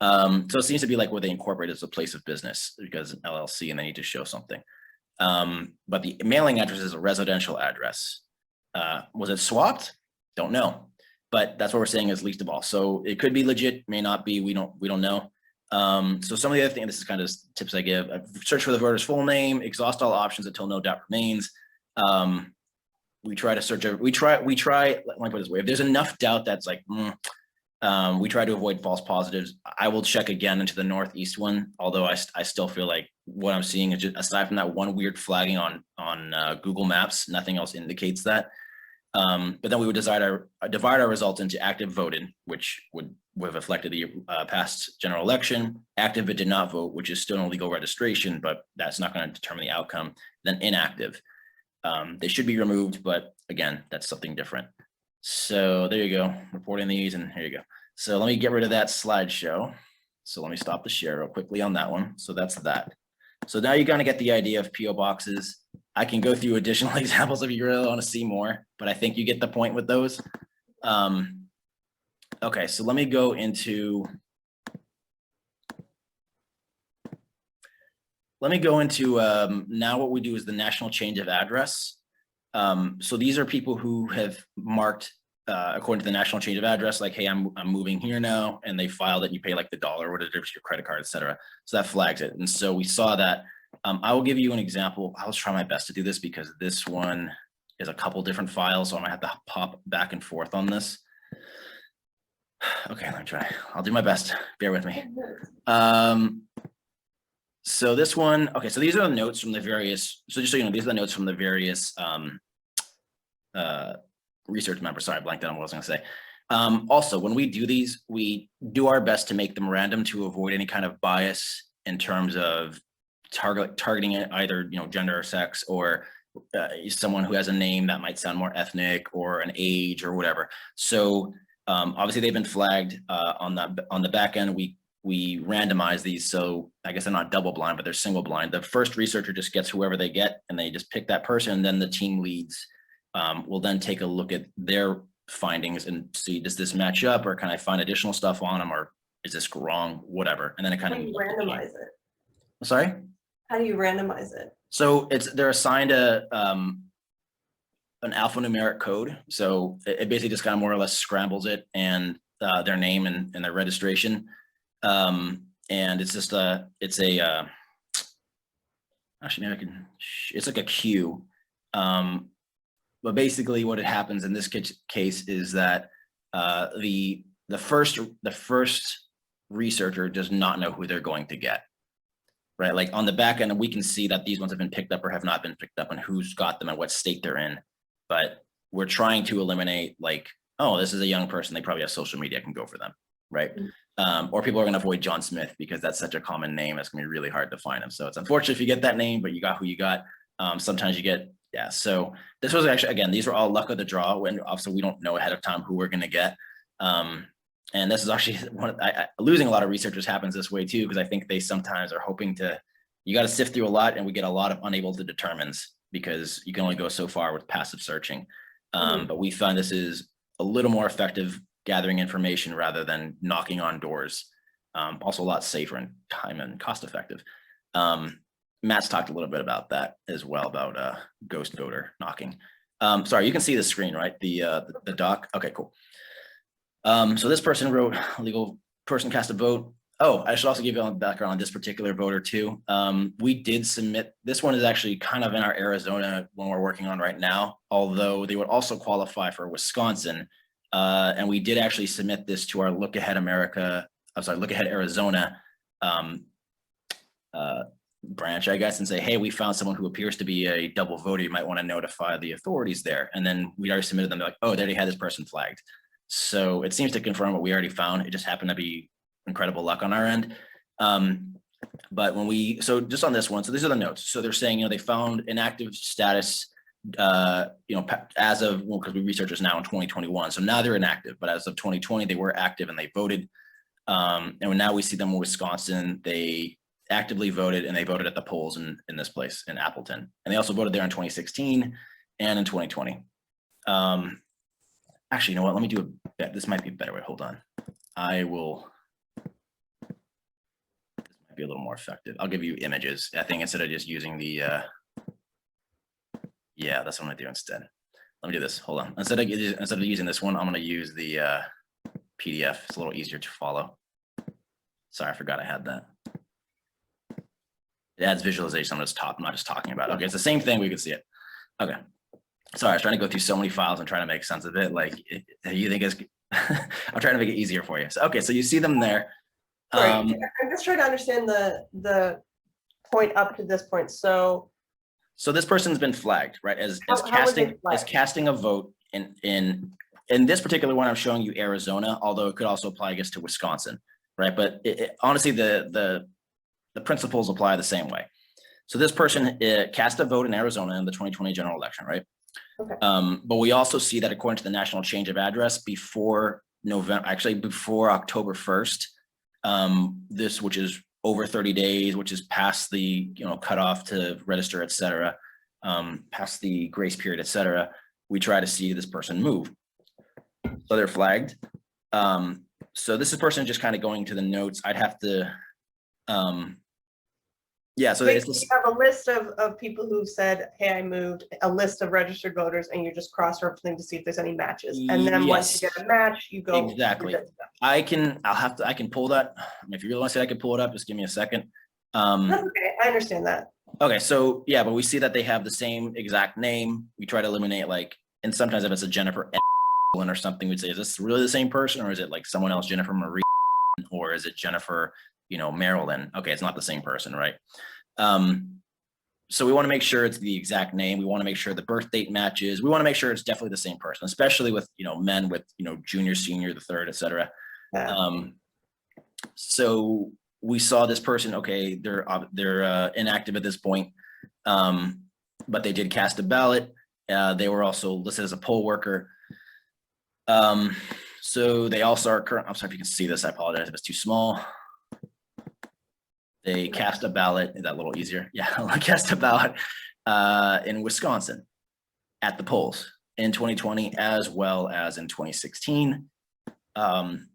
So it seems to be like where they incorporate as a place of business because LLC and they need to show something. But the mailing address is a residential address. Was it swapped? Don't know, but that's what we're saying is least of all. So it could be legit, may not be. We don't know. So some of the other things, this is kind of tips I give: search for the voter's full name, exhaust all options until no doubt remains. We try to search. We try. Let me put it this way: if there's enough doubt that's like, we try to avoid false positives. I will check again into the Northeast one, although I still feel like what I'm seeing is just, aside from that one weird flagging on Google Maps, nothing else indicates that. But then we would divide our results into active voted, which would have reflected the past general election, active but did not vote, which is still an illegal registration, but that's not going to determine the outcome, then inactive. They should be removed, but again, that's something different. So there you go, reporting these, and here you go. So let me get rid of that slideshow. So let me stop the share real quickly on that one. So that's that. So now you're going to get the idea of PO boxes. I can go through additional examples if you really want to see more, but I think you get the point with those. Okay, so let me go into now what we do is the national change of address. So these are people who have marked according to the national change of address, like, hey, I'm moving here now, and they filed it, and you pay like the dollar, whatever, your credit card, etc. So that flags it. And so we saw that. I will give you an example. I'll try my best to do this because this one is a couple different files, so I might have to pop back and forth on this. Okay, let me try. I'll do my best. Bear with me. So this one, okay, so these are the notes from the various, so just so you know, these are the notes from the various research members. Sorry, I blanked out on what I was gonna say. Also, when we do these, we do our best to make them random to avoid any kind of bias in terms of targeting it either, gender or sex, or someone who has a name that might sound more ethnic, or an age or whatever. So obviously they've been flagged on the back end. We we randomize these. So I guess they're not double blind, but they're single blind. The first researcher just gets whoever they get and they just pick that person. And then the team leads will then take a look at their findings and see, does this match up, or can I find additional stuff on them, or is this wrong, whatever. And then it kind How of do you randomize it? Sorry? How do you randomize it? So they're assigned an alphanumeric code. So it basically just kind of more or less scrambles it and their name and their registration. And it's just actually maybe I can, it's like a queue. But basically what happens in this case is that the first researcher does not know who they're going to get. Right, like on the back end, we can see that these ones have been picked up or have not been picked up and who's got them and what state they're in. But we're trying to eliminate like, oh, this is a young person, they probably have social media, can go for them, right? Or people are gonna avoid John Smith because that's such a common name, it's gonna be really hard to find them. So it's unfortunate if you get that name, but you got who you got. Sometimes you get, yeah, so this was actually, again, these were all luck of the draw, when obviously we don't know ahead of time who we're gonna get. And this is actually losing a lot of researchers happens this way too, because I think they sometimes are hoping to, you got to sift through a lot, and we get a lot of unable to determines because you can only go so far with passive searching. But we find this is a little more effective gathering information rather than knocking on doors. Also a lot safer and time and cost effective. Matt's talked a little bit about that as well, about ghost voter knocking. Sorry, you can see the screen, right? The doc. Okay, cool. So this person wrote, legal person cast a vote. Oh, I should also give you a background on this particular voter too. We did submit, this one is actually kind of in our Arizona one we're working on right now, although they would also qualify for Wisconsin. And we did actually submit this to our Look Ahead Look Ahead Arizona branch, I guess, and say, hey, we found someone who appears to be a double voter. You might want to notify the authorities there. And then we already submitted them. They're like, oh, they already had this person flagged. So it seems to confirm what we already found. It just happened to be incredible luck on our end. But when so just on this one, so these are the notes. So they're saying, they found inactive status, as of, well, because we researchers now in 2021. So now they're inactive, but as of 2020, they were active and they voted. And now we see them in Wisconsin, they actively voted, and they voted at the polls in this place in Appleton. And they also voted there in 2016 and in 2020. Actually, you know what? Let me do a bet. This might be a better way. Hold on. This might be a little more effective. I'll give you images. I think instead of just using the, yeah, that's what I'm gonna do instead. Let me do this. Hold on. Instead of using this one, I'm gonna use the PDF. It's a little easier to follow. Sorry, I forgot I had that. It adds visualization. I'm not just talking about it. Okay, it's the same thing. We can see it. Okay. Sorry, I was trying to go through so many files and trying to make sense of it. Like, you think it's, I'm trying to make it easier for you. So, okay, so you see them there. I'm just trying to understand the point up to this point. So this person's been flagged, right? As casting a vote in this particular one, I'm showing you Arizona, although it could also apply, I guess, to Wisconsin, right? But honestly, the principles apply the same way. So this person cast a vote in Arizona in the 2020 general election, right? Okay. But we also see that according to the national change of address before October 1st, this, which is over 30 days, which is past the, cutoff to register, et cetera, past the grace period, et cetera, we try to see this person move. So they're flagged. So this is a person just kind of going to the notes. I'd have to, yeah, so you have a list of people who said, hey, I moved, a list of registered voters, and you're just cross-referencing to see if there's any matches. And then once you get a match, you go. Exactly. I can pull that. If you really want to say I could pull it up, just give me a second. That's okay. I understand that. Okay, so yeah, but we see that they have the same exact name. We try to eliminate, and sometimes if it's a Jennifer or something, we'd say, is this really the same person, or is it like someone else, Jennifer Marie, or is it Jennifer, Marilyn? Okay, it's not the same person, right? So we want to make sure it's the exact name. We want to make sure the birth date matches. We want to make sure it's definitely the same person, especially with, men with, junior, senior, the third, et cetera. Yeah. So we saw this person, okay, they're inactive at this point, but they did cast a ballot. They were also listed as a poll worker. So they also are current. I'm sorry if you can see this. I apologize if it's too small. They cast a ballot, is that a little easier? Yeah, cast a ballot in Wisconsin at the polls in 2020 as well as in 2016. And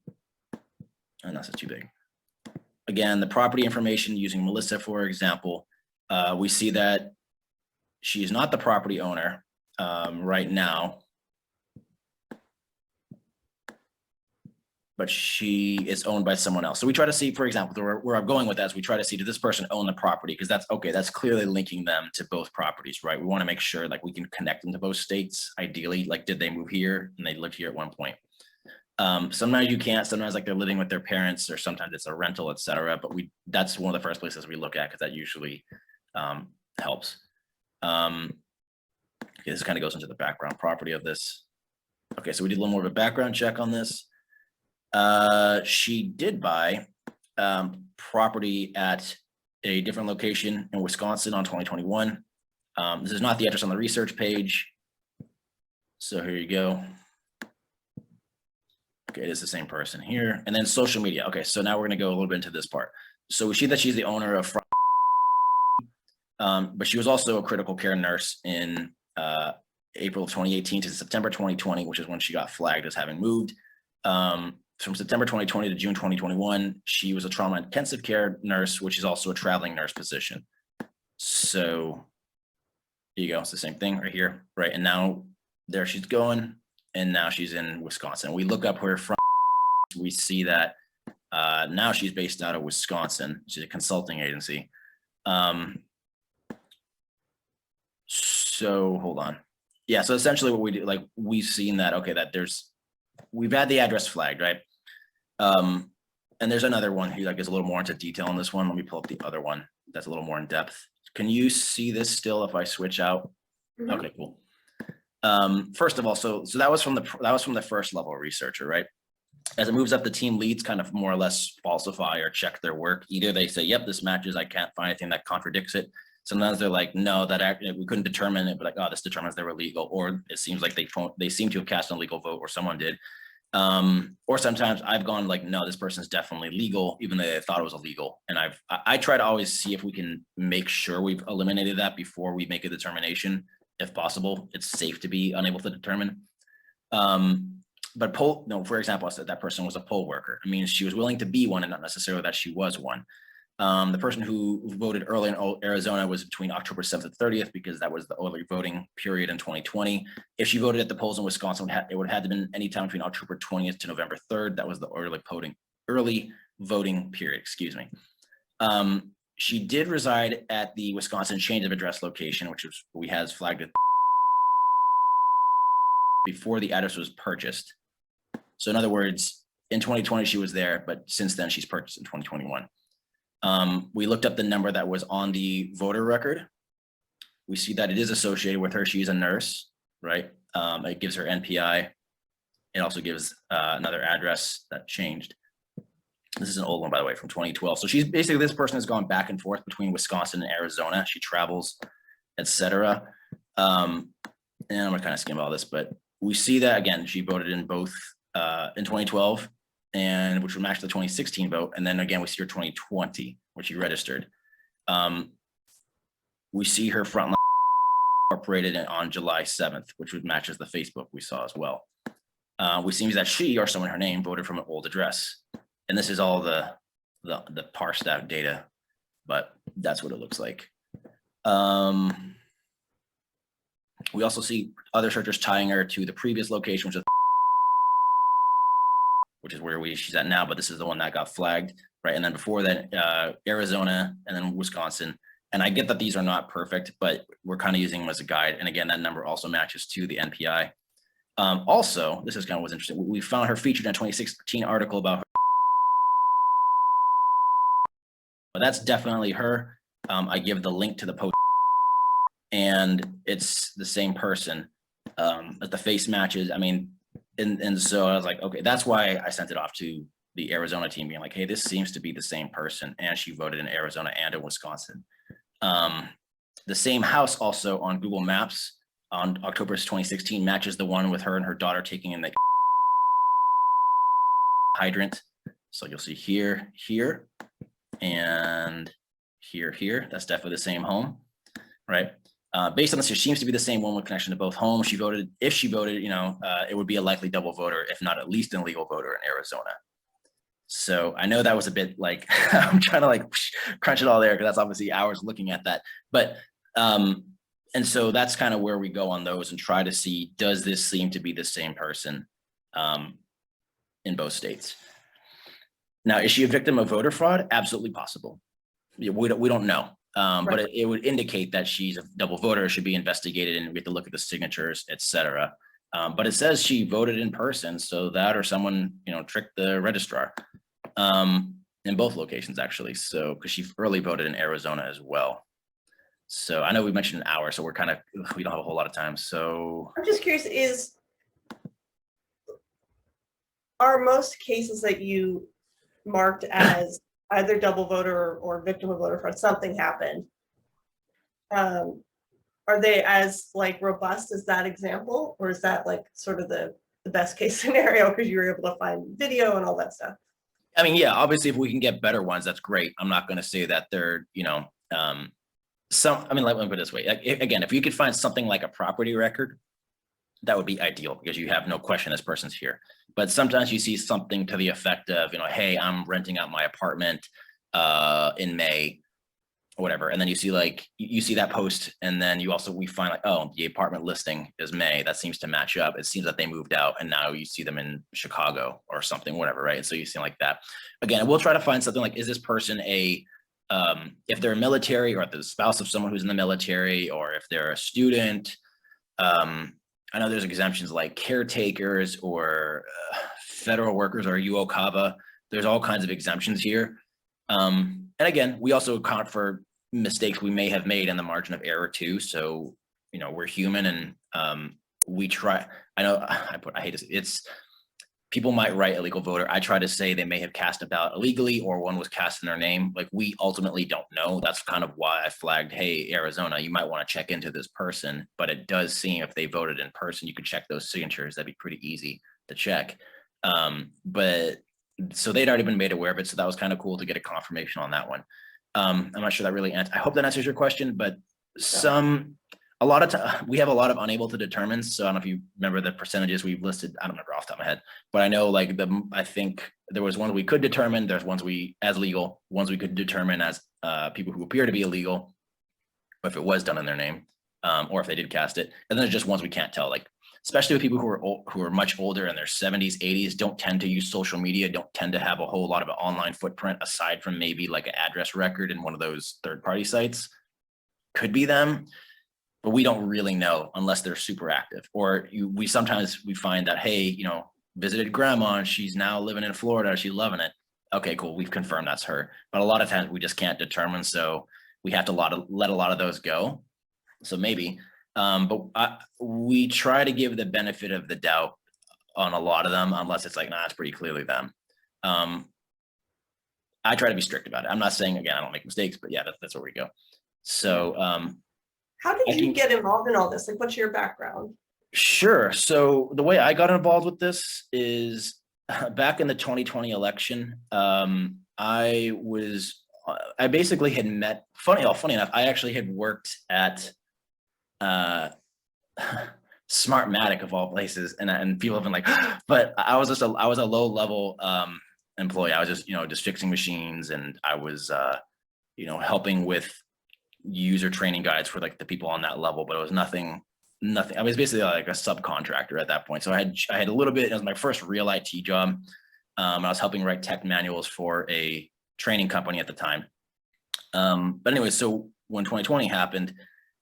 that's not too big. Again, the property information using Melissa, for example, we see that she is not the property owner right now, but she is owned by someone else. So we try to see, for example, where I'm going with that is we try to see, did this person own the property? Because that's okay, that's clearly linking them to both properties, right? We want to make sure like we can connect them to both states, ideally, like did they move here and they lived here at one point? Sometimes you can't, sometimes like they're living with their parents, or sometimes it's a rental, etc. But that's one of the first places we look at, because that usually helps. Okay, this kind of goes into the background property of this. Okay, so we did a little more of a background check on this. She did buy property at a different location in Wisconsin on 2021. This is not the address on the research page. So here you go. Okay, it is the same person here. And then social media. Okay, so now we're gonna go a little bit into this part. So we see that she's the owner of, but she was also a critical care nurse in April of 2018 to September 2020, which is when she got flagged as having moved. From September 2020 to June 2021, she was a trauma intensive care nurse, which is also a traveling nurse position. So here you go, it's the same thing right here, right? And now there she's going, and now she's in Wisconsin. We look up her from, we see that now she's based out of Wisconsin. She's a consulting agency. So hold on. Yeah, so essentially what we do, like we've seen that, okay, that we've had the address flagged, right? And there's another one here that gets a little more into detail on this one. Let me pull up the other one that's a little more in depth. Can you see this still if I switch out? Mm-hmm. Okay, cool. First of all, so that was from the first level researcher, right? As it moves up, the team leads kind of more or less falsify or check their work. Either they say, yep, this matches, I can't find anything that contradicts it. Sometimes they're like, no, that we couldn't determine it, but like, oh, this determines they were legal. Or it seems like they seem to have cast an illegal vote, or someone did. Or sometimes I've gone like, no, this person's definitely legal, even though they thought it was illegal. And I try to always see if we can make sure we've eliminated that before we make a determination, if possible. It's safe to be unable to determine. But for example, I said that person was a poll worker. It means she was willing to be one and not necessarily that she was one. The person who voted early in Arizona was between October 7th and 30th, because that was the early voting period in 2020. If she voted at the polls in Wisconsin, it would have had to been any time between October 20th to November 3rd. That was the early voting period, excuse me. She did reside at the Wisconsin change of address location, which we has flagged it before the address was purchased. So in other words, in 2020, she was there, but since then she's purchased in 2021. We looked up the number that was on the voter record. We see that it is associated with her. She's a nurse, right? It gives her NPI. It also gives another address that changed. This is an old one, by the way, from 2012. So she's basically, this person has gone back and forth between Wisconsin and Arizona. She travels, etc. And I'm gonna kind of skim all this, but we see that again, she voted in both in 2012, and which would match the 2016 vote. And then again, we see her 2020, which she registered. We see her frontline incorporated on July 7th, which would matches the Facebook we saw as well. We see that she, or someone her name, voted from an old address. And this is all the parsed out data, but that's what it looks like. We also see other searchers tying her to the previous location, which is where she's at now, but this is the one that got flagged, right? And then before that, Arizona, and then Wisconsin. And I get that these are not perfect, but we're kind of using them as a guide. And again, that number also matches to the NPI. Also, this is kind of what's interesting. We found her featured in a 2016 article about her. But that's definitely her. I give the link to the post, and it's the same person. But the face matches. I mean, and so I was like, okay, that's why I sent it off to the Arizona team, being like, hey, this seems to be the same person, and she voted in Arizona and in Wisconsin. The same house also on Google Maps on October 2016 matches the one with her and her daughter taking in the hydrant. So you'll see here, and here, that's definitely the same home, right? Based on this, it seems to be the same one with connection to both homes. If she voted, it would be a likely double voter, if not at least an illegal voter in Arizona. So I know that was a bit like, I'm trying to like crunch it all there because that's obviously hours looking at that. But, and so that's kind of where we go on those and try to see, does this seem to be the same person in both states? Now, is she a victim of voter fraud? Absolutely possible. We don't know. But it would indicate that she's a double voter, should be investigated, and we have to look at the signatures, et cetera. But it says she voted in person, so that or someone, tricked the registrar in both locations, actually. So, because she early voted in Arizona as well. So I know we mentioned an hour, so we don't have a whole lot of time. So I'm just curious, are most cases that you marked as either double voter or victim of voter fraud, something happened, are they as like robust as that example, or is that like sort of the best case scenario because you were able to find video and all that stuff? I mean, yeah, obviously if we can get better ones, that's great. I'm not going to say that they're, let me put it this way. Again, if you could find something like a property record, that would be ideal because you have no question this person's here. But sometimes you see something to the effect of, hey, I'm renting out my apartment in May or whatever. And then you see you see that post, and then we find like, oh, the apartment listing is May. That seems to match up. It seems that they moved out and now you see them in Chicago or something, whatever, right? So you see like that. Again, we'll try to find something like, is this person if they're military, or if they're the spouse of someone who's in the military, or if they're a student. I know there's exemptions like caretakers or federal workers or UOCAVA. There's all kinds of exemptions here. And again, we also account for mistakes we may have made in the margin of error too. So, we're human, and we try. I hate this. People might write illegal voter. I try to say they may have cast a ballot illegally, or one was cast in their name. Like, we ultimately don't know. That's kind of why I flagged, hey, Arizona, you might want to check into this person. But it does seem if they voted in person, you could check those signatures. That'd be pretty easy to check. But so they'd already been made aware of it. So that was kind of cool to get a confirmation on that one. I'm not sure that really I hope that answers your question, but we have a lot of unable to determine. So I don't know if you remember the percentages we've listed. I don't remember off the top of my head, but I know I think there was ones we could determine. There's ones as legal, ones we could determine as people who appear to be illegal, if it was done in their name, or if they did cast it. And then there's just ones we can't tell, like especially with people who are much older in their 70s, 80s, don't tend to use social media, don't tend to have a whole lot of an online footprint aside from maybe like an address record in one of those third-party sites. Could be them. But we don't really know unless they're super active. Or we sometimes find that, hey, visited grandma and she's now living in Florida, she's loving it. Okay, cool, we've confirmed that's her. But a lot of times we just can't determine, so we have to let a lot of those go. So maybe, but we try to give the benefit of the doubt on a lot of them, unless it's like, nah, it's pretty clearly them. I try to be strict about it. I'm not saying, again, I don't make mistakes, but yeah, that's where we go. So how did you get involved in all this? Like, what's your background? Sure. So the way I got involved with this is back in the 2020 election. I basically had met, funny enough, I actually had worked at Smartmatic of all places, and people have been like, but I was a low level employee. I was just fixing machines, and I was helping with user training guides for like the people on that level, but it was nothing. I was basically like a subcontractor at that point. So I had a little bit. It was my first real IT job. I was helping write tech manuals for a training company at the time. But anyway, so when 2020 happened,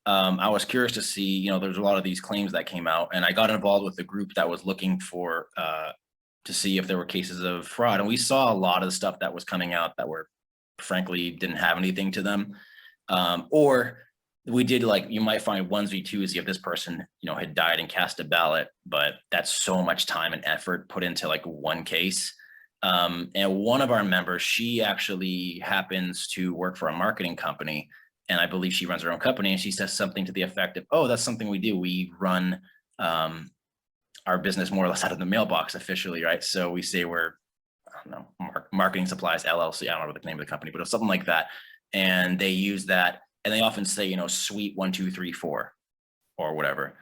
I was curious to see, there's a lot of these claims that came out, and I got involved with the group that was looking for to see if there were cases of fraud. And we saw a lot of the stuff that was coming out that were frankly didn't have anything to them. Or we did, like, you might find onesie twosie if this person, had died and cast a ballot, but that's so much time and effort put into like one case. And one of our members, she actually happens to work for a marketing company, and I believe she runs her own company, and she says something to the effect of, oh, that's something we do. We run our business more or less out of the mailbox officially, right? So we say we're don't know, marketing supplies LLC. I don't know what the name of the company, but it was something like that. And they use that, and they often say, you know, suite 1, 2, 3, 4, or whatever.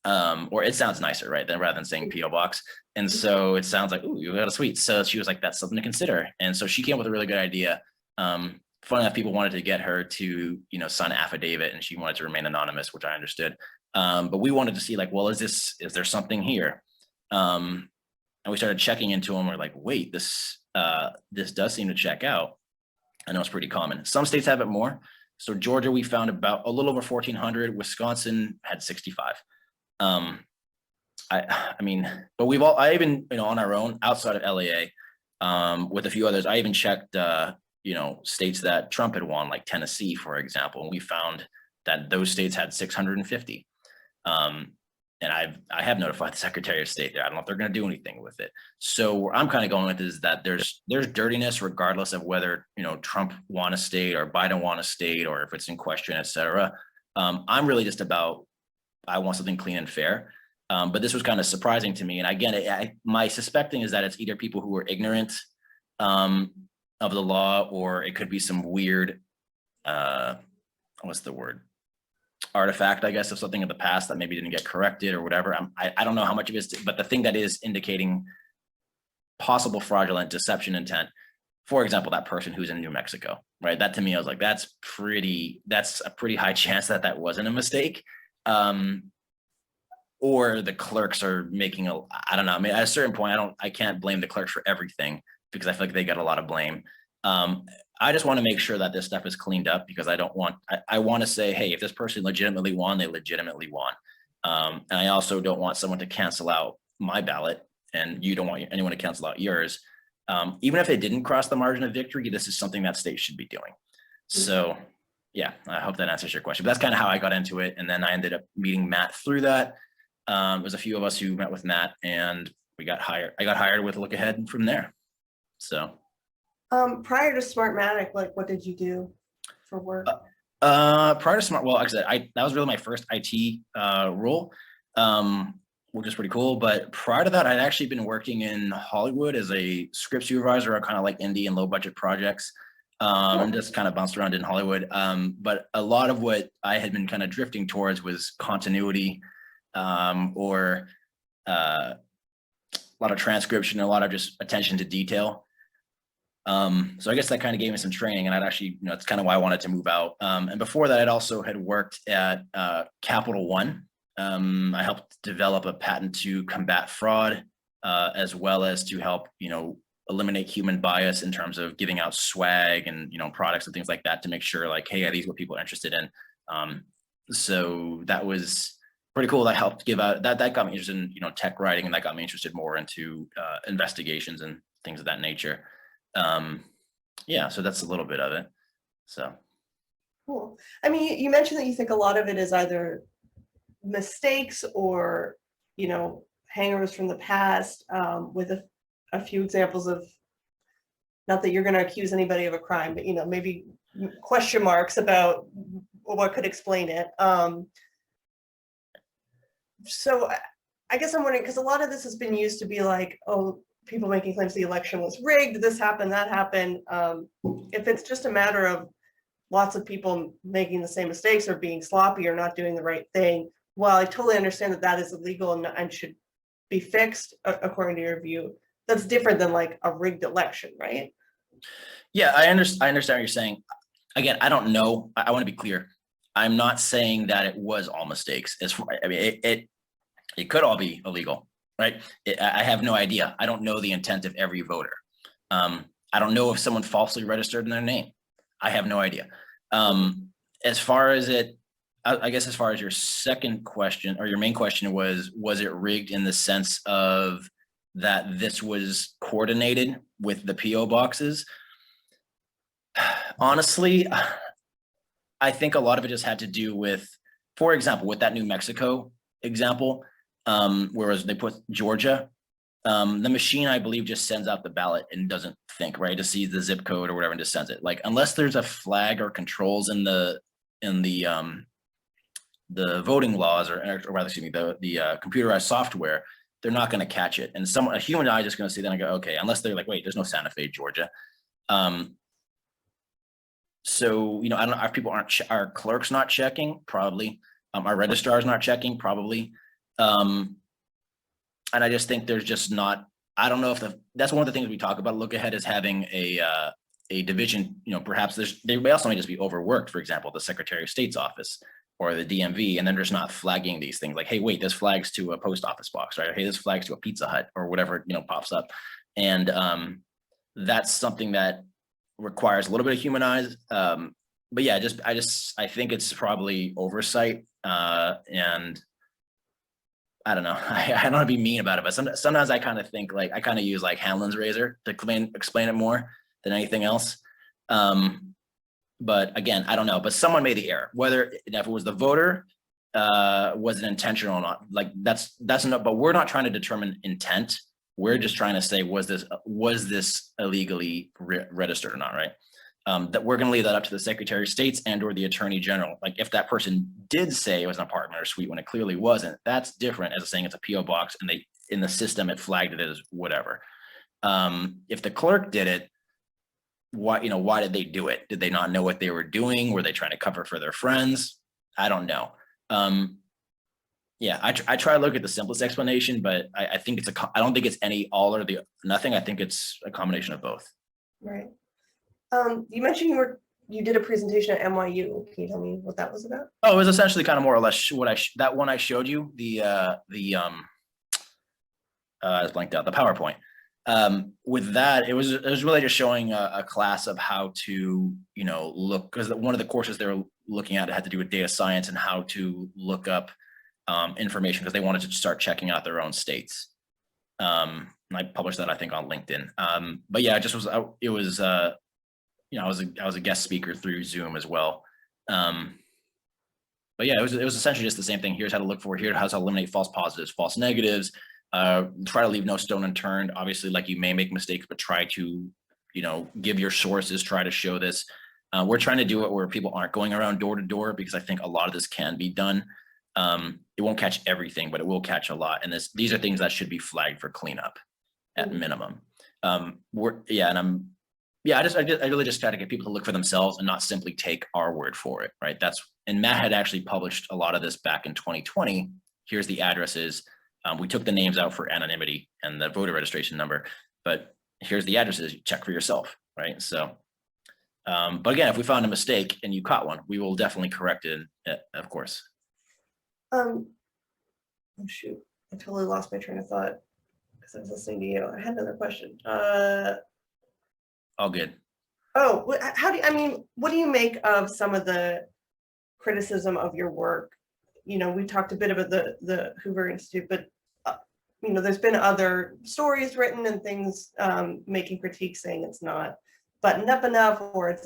Or it sounds nicer, right? Than rather than saying PO box. And so it sounds like, ooh, you got a suite. So she was like, that's something to consider. And so she came up with a really good idea. Funny enough, people wanted to get her to, you know, sign an affidavit, and she wanted to remain anonymous, which I understood. But we wanted to see like, well, is there something here? And we started checking into them. We're like, wait, this does seem to check out. I know it's pretty common. Some states have it more. So Georgia, we found about a little over 1,400. Wisconsin had 65. I mean, but I even, you know, on our own outside of LAA, with a few others, I even checked, you know, states that Trump had won, like Tennessee, for example, and we found that those states had 650. And I have notified the Secretary of State there. I don't know if they're going to do anything with it. So where I'm kind of going with is that there's dirtiness regardless of whether, you know, Trump won a state or Biden won a state or if it's in question, et cetera. I'm really just about, I want something clean and fair. But this was kind of surprising to me. And again, my suspecting is that it's either people who are ignorant of the law, or it could be some weird, what's the word? Artifact, I guess, of something in the past that maybe didn't get corrected or whatever. I don't know how much of it is, but the thing that is indicating possible fraudulent deception intent, for example, that person who's in New Mexico, right? That to me, I was like, that's a pretty high chance that wasn't a mistake. Or the clerks are making I don't know. I mean, at a certain point, I can't blame the clerks for everything because I feel like they got a lot of blame. I just want to make sure that this stuff is cleaned up because I want to say, hey, if this person legitimately won, they legitimately won. And I also don't want someone to cancel out my ballot, and you don't want anyone to cancel out yours. Even if they didn't cross the margin of victory, this is something that states should be doing. So yeah, I hope that answers your question. But that's kind of how I got into it. And then I ended up meeting Matt through that. There's a few of us who met with Matt, and I got hired with Look Ahead from there. So prior to Smartmatic, like what did you do for work? Prior to like I said, that was really my first IT role, which is pretty cool. But prior to that, I'd actually been working in Hollywood as a script supervisor on kind of like indie and low budget projects. And just kind of bounced around in Hollywood. But a lot of what I had been kind of drifting towards was continuity, or a lot of transcription, a lot of just attention to detail. So I guess that kind of gave me some training, and I'd actually, you know, that's kind of why I wanted to move out. And before that, I'd also had worked at Capital One. I helped develop a patent to combat fraud, as well as to help, you know, eliminate human bias in terms of giving out swag and, you know, products and things like that to make sure like, hey, are these what people are interested in? So that was pretty cool. That helped give out, that got me interested in, you know, tech writing, and that got me interested more into investigations and things of that nature. Yeah, so that's a little bit of it. So Cool. I mean, you mentioned that you think a lot of it is either mistakes or, you know, hangovers from the past, with a few examples of, not that you're going to accuse anybody of a crime, but, you know, maybe question marks about what could explain it. So I guess I'm wondering, because a lot of this has been used to be like, oh, people making claims the election was rigged, this happened, that happened. If it's just a matter of lots of people making the same mistakes or being sloppy or not doing the right thing, while I totally understand that that is illegal and should be fixed according to your view, that's different than like a rigged election, right? yeah, I understand what you're saying. Again, I don't know. I want to be clear. I'm not saying that it was all mistakes. I mean, it could all be illegal, right? I have no idea. I don't know the intent of every voter. I don't know if someone falsely registered in their name. I have no idea. As far as I guess as far as your second question, or your main question was it rigged in the sense of that this was coordinated with the PO boxes? Honestly, I think a lot of it just had to do with, for example, with that New Mexico example, whereas they put Georgia, the machine, I believe, just sends out the ballot and doesn't think, right? Just sees the zip code or whatever and just sends it. Like, unless there's a flag or controls in the voting laws, or rather, excuse me, the computerized software, they're not going to catch it. And a human eye is just going to see that and go, okay, unless they're like, wait, there's no Santa Fe, Georgia. So, I don't know if people our clerks not checking, probably. Our registrar's not checking, probably. And I just think there's just not, I don't know if that's one of the things we talk about. Look Ahead is having a division, perhaps they also may just be overworked, for example, the Secretary of State's office or the DMV, and then there's not flagging these things like, hey, wait, this flags to a post office box, right? Or, hey, this flags to a Pizza Hut or whatever, pops up. And that's something that requires a little bit of human eyes. But yeah, I think it's probably oversight. And I don't know. I don't want to be mean about it, but sometimes I kind of think like I kind of use like Hanlon's razor to explain it more than anything else. But again, I don't know. But someone made the error. Whether if it was the voter, was it intentional or not? Like that's enough. But we're not trying to determine intent. We're just trying to say was this illegally registered or not, right? That we're going to leave that up to the Secretary of State's and or the Attorney General. Like if that person did say it was an apartment or suite when it clearly wasn't, that's different as saying it's a PO box and they in the system it flagged it as whatever. If the clerk did it, why did they do it? Did they not know what they were doing? Were they trying to cover for their friends? I don't know. Yeah, I try to look at the simplest explanation, but I think I don't think it's any all or the nothing. I think it's a combination of both. Right. You mentioned you did a presentation at NYU. Can you tell me what that was about? Oh, it was essentially kind of more or less what that one I showed you, I was blanked out, the PowerPoint. With that, it was really just showing a class of how to, look, because one of the courses they were looking at had to do with data science and how to look up information because they wanted to start checking out their own states. And I published that, I think, on LinkedIn. But yeah, it was I was a guest speaker through Zoom as well. But yeah, it was essentially just the same thing. Here's how to look for it. Here's how to eliminate false positives, false negatives. Try to leave no stone unturned. Obviously, like you may make mistakes, but try to, give your sources, try to show this. We're trying to do it where people aren't going around door to door because I think a lot of this can be done. It won't catch everything, but it will catch a lot. And these are things that should be flagged for cleanup at minimum. I really just try to get people to look for themselves and not simply take our word for it, right? And Matt had actually published a lot of this back in 2020. Here's the addresses. We took the names out for anonymity and the voter registration number, but here's the addresses. Check for yourself, right? So, but again, if we found a mistake and you caught one, we will definitely correct it, of course. Oh shoot, I totally lost my train of thought because I was listening to you. I had another question. All good. Oh, what do you make of some of the criticism of your work? We talked a bit about the Hoover Institute, but there's been other stories written and things making critiques saying it's not buttoned up enough or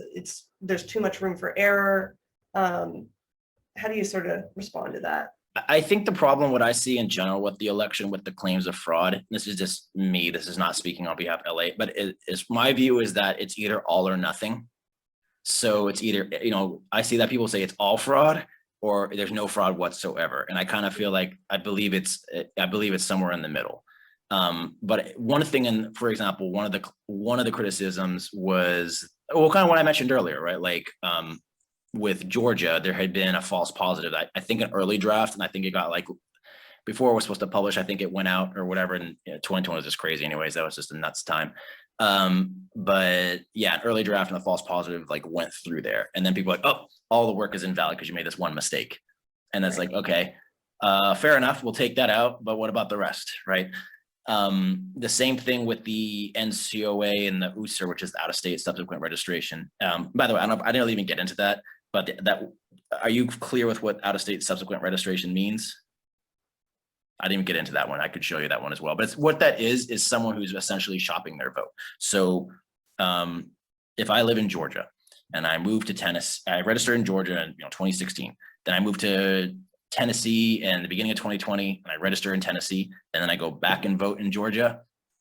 there's too much room for error. How do you sort of respond to that? I think the problem, what I see in general with the election, with the claims of fraud, this is just me, this is not speaking on behalf of LA, but my view is that it's either all or nothing. So it's either, I see that people say it's all fraud or there's no fraud whatsoever. And I kind of feel like, I believe it's somewhere in the middle. But one thing, and for example, one of the criticisms was, well, kind of what I mentioned earlier, right? Like, with Georgia, there had been a false positive. I think an early draft, and I think it got like before it was supposed to publish. I think it went out or whatever. And 2020 was just crazy, anyways. That was just a nuts time. But yeah, an early draft and a false positive like went through there, and then people were like, oh, all the work is invalid because you made this one mistake, and it's like, okay, fair enough, we'll take that out. But what about the rest, right? The same thing with the NCOA and the USER, which is out of state subsequent registration. By the way, I didn't even get into that. But are you clear with what out-of-state subsequent registration means? I didn't even get into that one. I could show you that one as well. But what that is someone who's essentially shopping their vote. So if I live in Georgia and I moved to Tennessee, I registered in Georgia in 2016. Then I moved to Tennessee in the beginning of 2020, and I register in Tennessee, and then I go back and vote in Georgia.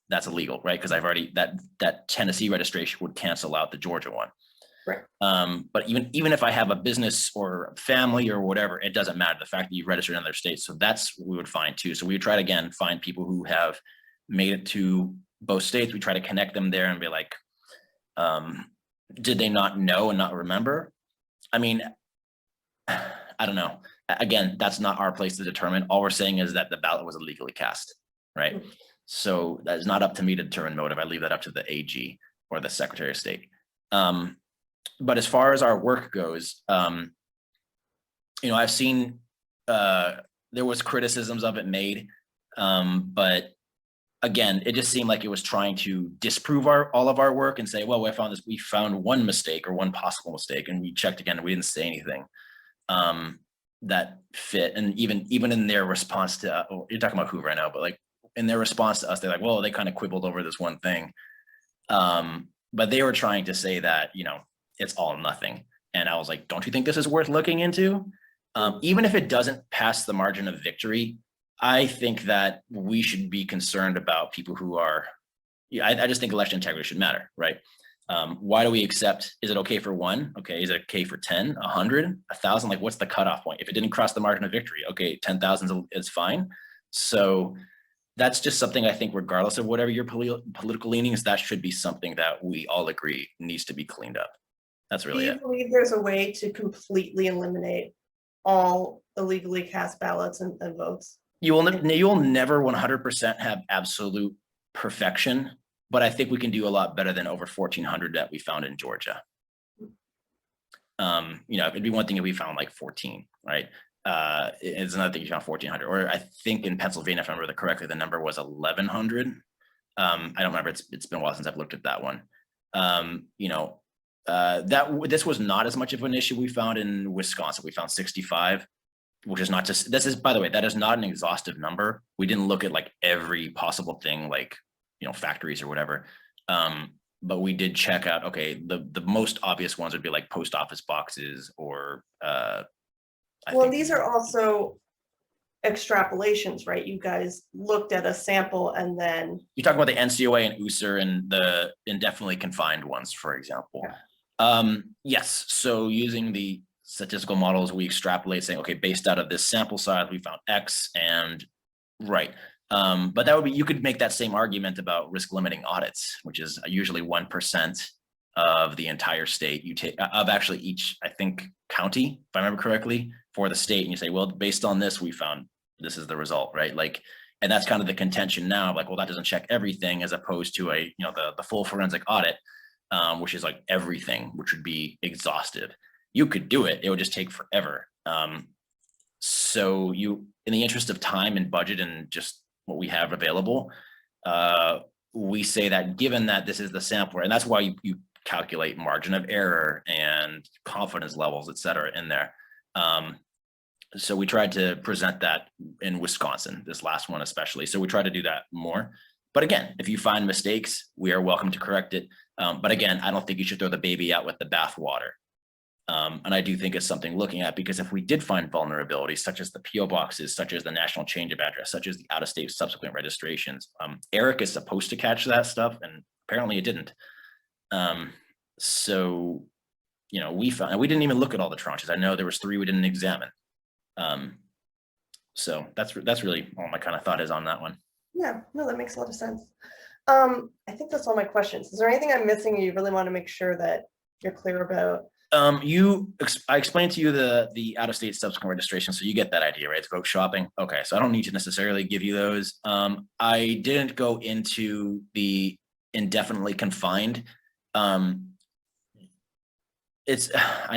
That's illegal, right? Because I've already that Tennessee registration would cancel out the Georgia one. Right. But even if I have a business or family or whatever, it doesn't matter. The fact that you've registered in other states. So that's what we would find too. So we would try to, again, find people who have made it to both states. We try to connect them there and be like, did they not know and not remember? I mean, I don't know. Again, that's not our place to determine. All we're saying is that the ballot was illegally cast, right? So that is not up to me to determine motive. I leave that up to the AG or the Secretary of State. But as far as our work goes, I've seen there was criticisms of it made, but again, it just seemed like it was trying to disprove all of our work and say, well, we found one mistake or one possible mistake, and we checked again and we didn't say anything that fit. And even in their response to, you're talking about Hoover right now, but like in their response to us, they're like, well, they kind of quibbled over this one thing. But they were trying to say that, it's all nothing. And I was like, don't you think this is worth looking into? Even if it doesn't pass the margin of victory, I think that we should be concerned about people who are, I just think election integrity should matter, right? Why do we accept, is it okay for one? Okay, is it okay for 10, 100, 1,000? Like, what's the cutoff point? If it didn't cross the margin of victory, okay, 10,000 is fine. So that's just something I think, regardless of whatever your political leanings, that should be something that we all agree needs to be cleaned up. That's really it. Do you believe there's a way to completely eliminate all illegally cast ballots and votes? You will never 100% have absolute perfection, but I think we can do a lot better than over 1,400 that we found in Georgia. It'd be one thing if we found like 14, right? It's another thing you found 1,400, or I think in Pennsylvania, if I remember correctly, the number was 1,100. I don't remember. It's been a while since I've looked at that one. This was not as much of an issue we found in Wisconsin. We found 65, which is not just, by the way, that is not an exhaustive number. We didn't look at like every possible thing, like, factories or whatever. But we did check out, okay, the most obvious ones would be like post office boxes or, these are also extrapolations, right? You guys looked at a sample and then. You talk about the NCOA and USER and the indefinitely confined ones, for example. Yeah. Yes. So using the statistical models, we extrapolate saying, okay, based out of this sample size, we found X, and right. But that would be, you could make that same argument about risk limiting audits, which is usually 1% of the entire state. You take of actually each, I think, county, if I remember correctly, for the state, and you say, well, based on this, we found this is the result, right? Like, and that's kind of the contention now, like, well, that doesn't check everything, as opposed to the full forensic audit, which is like everything, which would be exhaustive. You could do it, it would just take forever. So in the interest of time and budget and just what we have available, we say that given that this is the sampler, and that's why you calculate margin of error and confidence levels, et cetera, in there. So we tried to present that in Wisconsin, this last one especially. So we try to do that more. But again, if you find mistakes, we are welcome to correct it. But again, I don't think you should throw the baby out with the bathwater. And I do think it's something looking at, because if we did find vulnerabilities, such as the PO boxes, such as the national change of address, such as the out-of-state subsequent registrations, Eric is supposed to catch that stuff, and apparently it didn't. So, we found, and we didn't even look at all the tranches. I know there was 3 we didn't examine. So that's really all my kind of thought is on that one. Yeah, no, that makes a lot of sense. I think that's all my questions. Is there anything I'm missing or you really want to make sure that you're clear about? I explained to you the out-of-state subsequent registration, so you get that idea, right? It's vote shopping. Okay, so I don't need to necessarily give you those. I didn't go into the indefinitely confined. I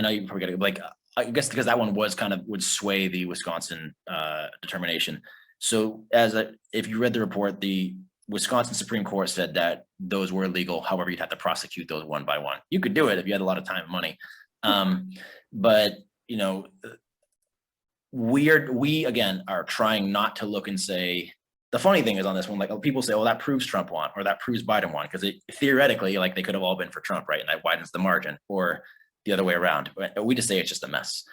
know you probably got like, I guess because that one was would sway the Wisconsin determination. So if you read the report, the Wisconsin Supreme Court said that those were illegal. However, you'd have to prosecute those one by one. You could do it if you had a lot of time and money. But we again are trying not to look and say, the funny thing is on this one, like people say, well, that proves Trump won, or that proves Biden won, because theoretically, like, they could have all been for Trump, right? And that widens the margin, or the other way around. But we just say it's just a mess.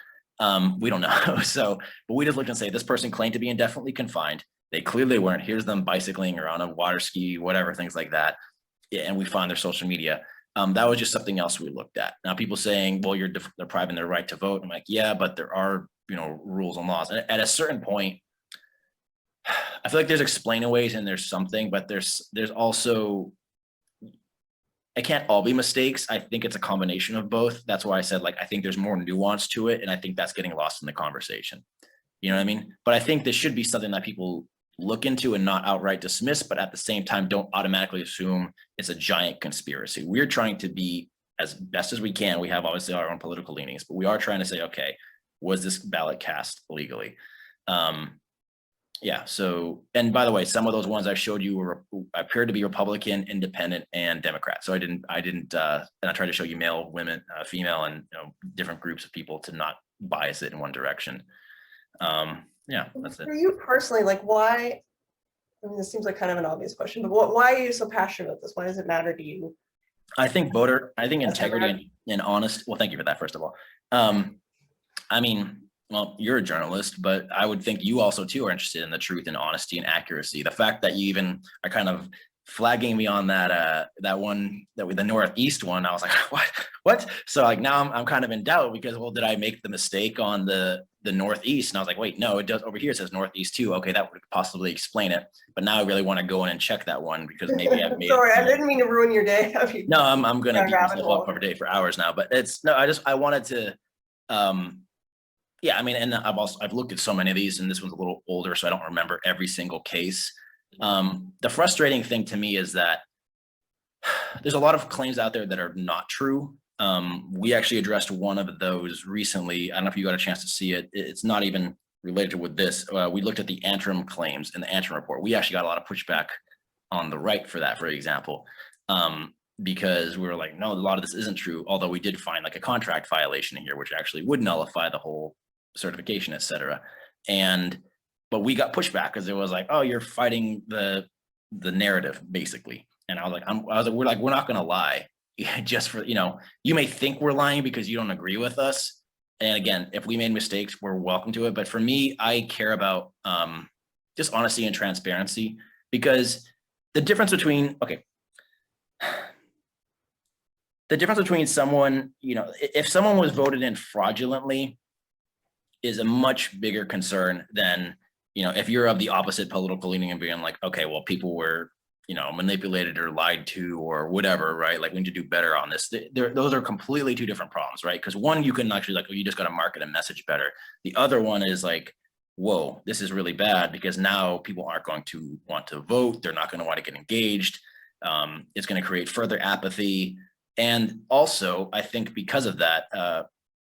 We don't know. But we just look and say, this person claimed to be indefinitely confined. They clearly weren't. Here's them bicycling or on a water ski, whatever, things like that. And we find their social media. That was just something else we looked at. Now people saying, well, you're depriving their right to vote. I'm like, yeah, but there are, rules and laws. And at a certain point, I feel like there's explainaways and there's something, but there's also, it can't all be mistakes. I think it's a combination of both. That's why I said, like, I think there's more nuance to it. And I think that's getting lost in the conversation. You know what I mean? But I think this should be something that people look into and not outright dismiss, but at the same time, don't automatically assume it's a giant conspiracy. We're trying to be as best as we can. We have obviously our own political leanings, but we are trying to say, okay, was this ballot cast illegally? Yeah. So, and by the way, some of those ones I showed you appeared to be Republican, Independent, and Democrat. So I didn't, and I tried to show you male, women, female, and different groups of people to not bias it in one direction. Yeah, that's it. For you personally, like why, I mean, this seems like kind of an obvious question, but why are you so passionate about this? Why does it matter to you? I think integrity and honest. Well, thank you for that, first of all. I mean, well, you're a journalist, but I would think you also too are interested in the truth and honesty and accuracy. The fact that you even are kind of flagging me on that the Northeast one, I was like, what? So like now I'm kind of in doubt because, well, did I make the mistake on the Northeast? And I was like, wait, no, it does over here. It says Northeast too. Okay, that would possibly explain it. But now I really want to go in and check that one because maybe I've made. Sorry, I didn't mean to ruin your day. No, I'm gonna beat myself up every day for hours now. But I wanted to. Yeah, I mean, and I've looked at so many of these, and this one's a little older, so I don't remember every single case. The frustrating thing to me is that there's a lot of claims out there that are not true. We actually addressed one of those recently. I don't know if you got a chance to see it. It's not even related with this. We looked at the Antrim claims in the Antrim report. We actually got a lot of pushback on the right for that, for example, because we were like, no, a lot of this isn't true. Although we did find like a contract violation in here, which actually would nullify the whole certification, et cetera. But we got pushback because it was like, oh, you're fighting the narrative basically. And I was like, we're not going to lie just for, you may think we're lying because you don't agree with us. And again, if we made mistakes, we're welcome to it. But for me, I care about just honesty and transparency, because the difference between someone, if someone was voted in fraudulently is a much bigger concern than, if you're of the opposite political leaning and being like, okay, well, people were, manipulated or lied to or whatever, right? Like we need to do better on this. Those are completely two different problems, right? Because one, you can actually you just got to market a message better. The other one is like, whoa, this is really bad because now people aren't going to want to vote. They're not going to want to get engaged. It's going to create further apathy. And also, I think because of that,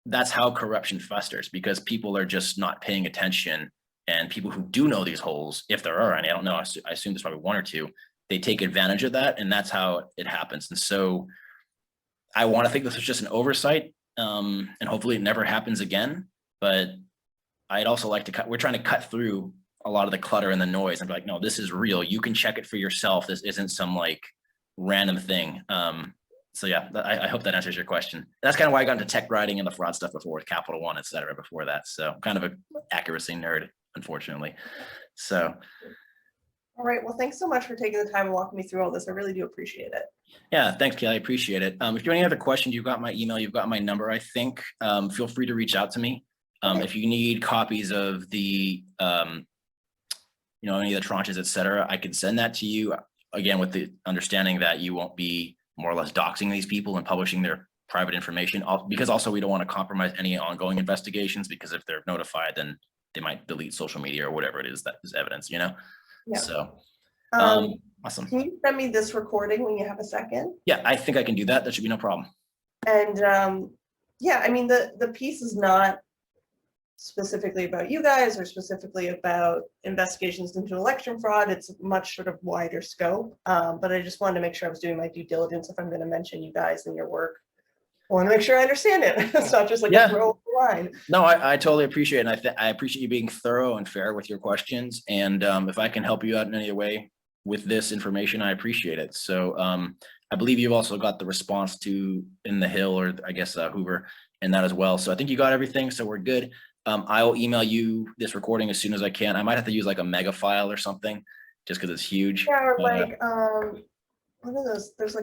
that's how corruption festers, because people are just not paying attention. And people who do know these holes, if there are any, I don't know, I assume there's probably one or two, they take advantage of that. And that's how it happens. And so I want to think this was just an oversight, and hopefully it never happens again. But I'd also like to we're trying to cut through a lot of the clutter and the noise and be like, no, this is real. You can check it for yourself. This isn't some like random thing. So yeah, I hope that answers your question. That's kind of why I got into tech writing and the fraud stuff before with Capital One, et cetera, before that. So kind of an accuracy nerd, unfortunately. So. All right. Well, thanks so much for taking the time and walking me through all this. I really do appreciate it. Yeah, thanks, Kaleigh. I appreciate it. If you have any other questions, you've got my email, you've got my number, I think. Feel free to reach out to me. If you need copies of the, any of the tranches, et cetera, I can send that to you. Again, with the understanding that you won't be more or less doxing these people and publishing their private information, because also we don't want to compromise any ongoing investigations, because if they're notified, then they might delete social media or whatever it is that is evidence, Yeah. So, awesome. Can you send me this recording when you have a second? Yeah, I think I can do that. That should be no problem. And yeah, I mean, the piece is not specifically about you guys or specifically about investigations into election fraud. It's much sort of wider scope. But I just wanted to make sure I was doing my due diligence if I'm going to mention you guys and your work. I want to make sure I understand it. It's not just like a throw over the line. No, I totally appreciate it. And I appreciate you being thorough and fair with your questions. And if I can help you out in any way with this information, I appreciate it. So I believe you've also got the response to In the Hill, or I guess Hoover, and that as well. So I think you got everything. So we're good. I will email you this recording as soon as I can. I might have to use like a mega file or something just because it's huge. Yeah, or like, what are those? There's like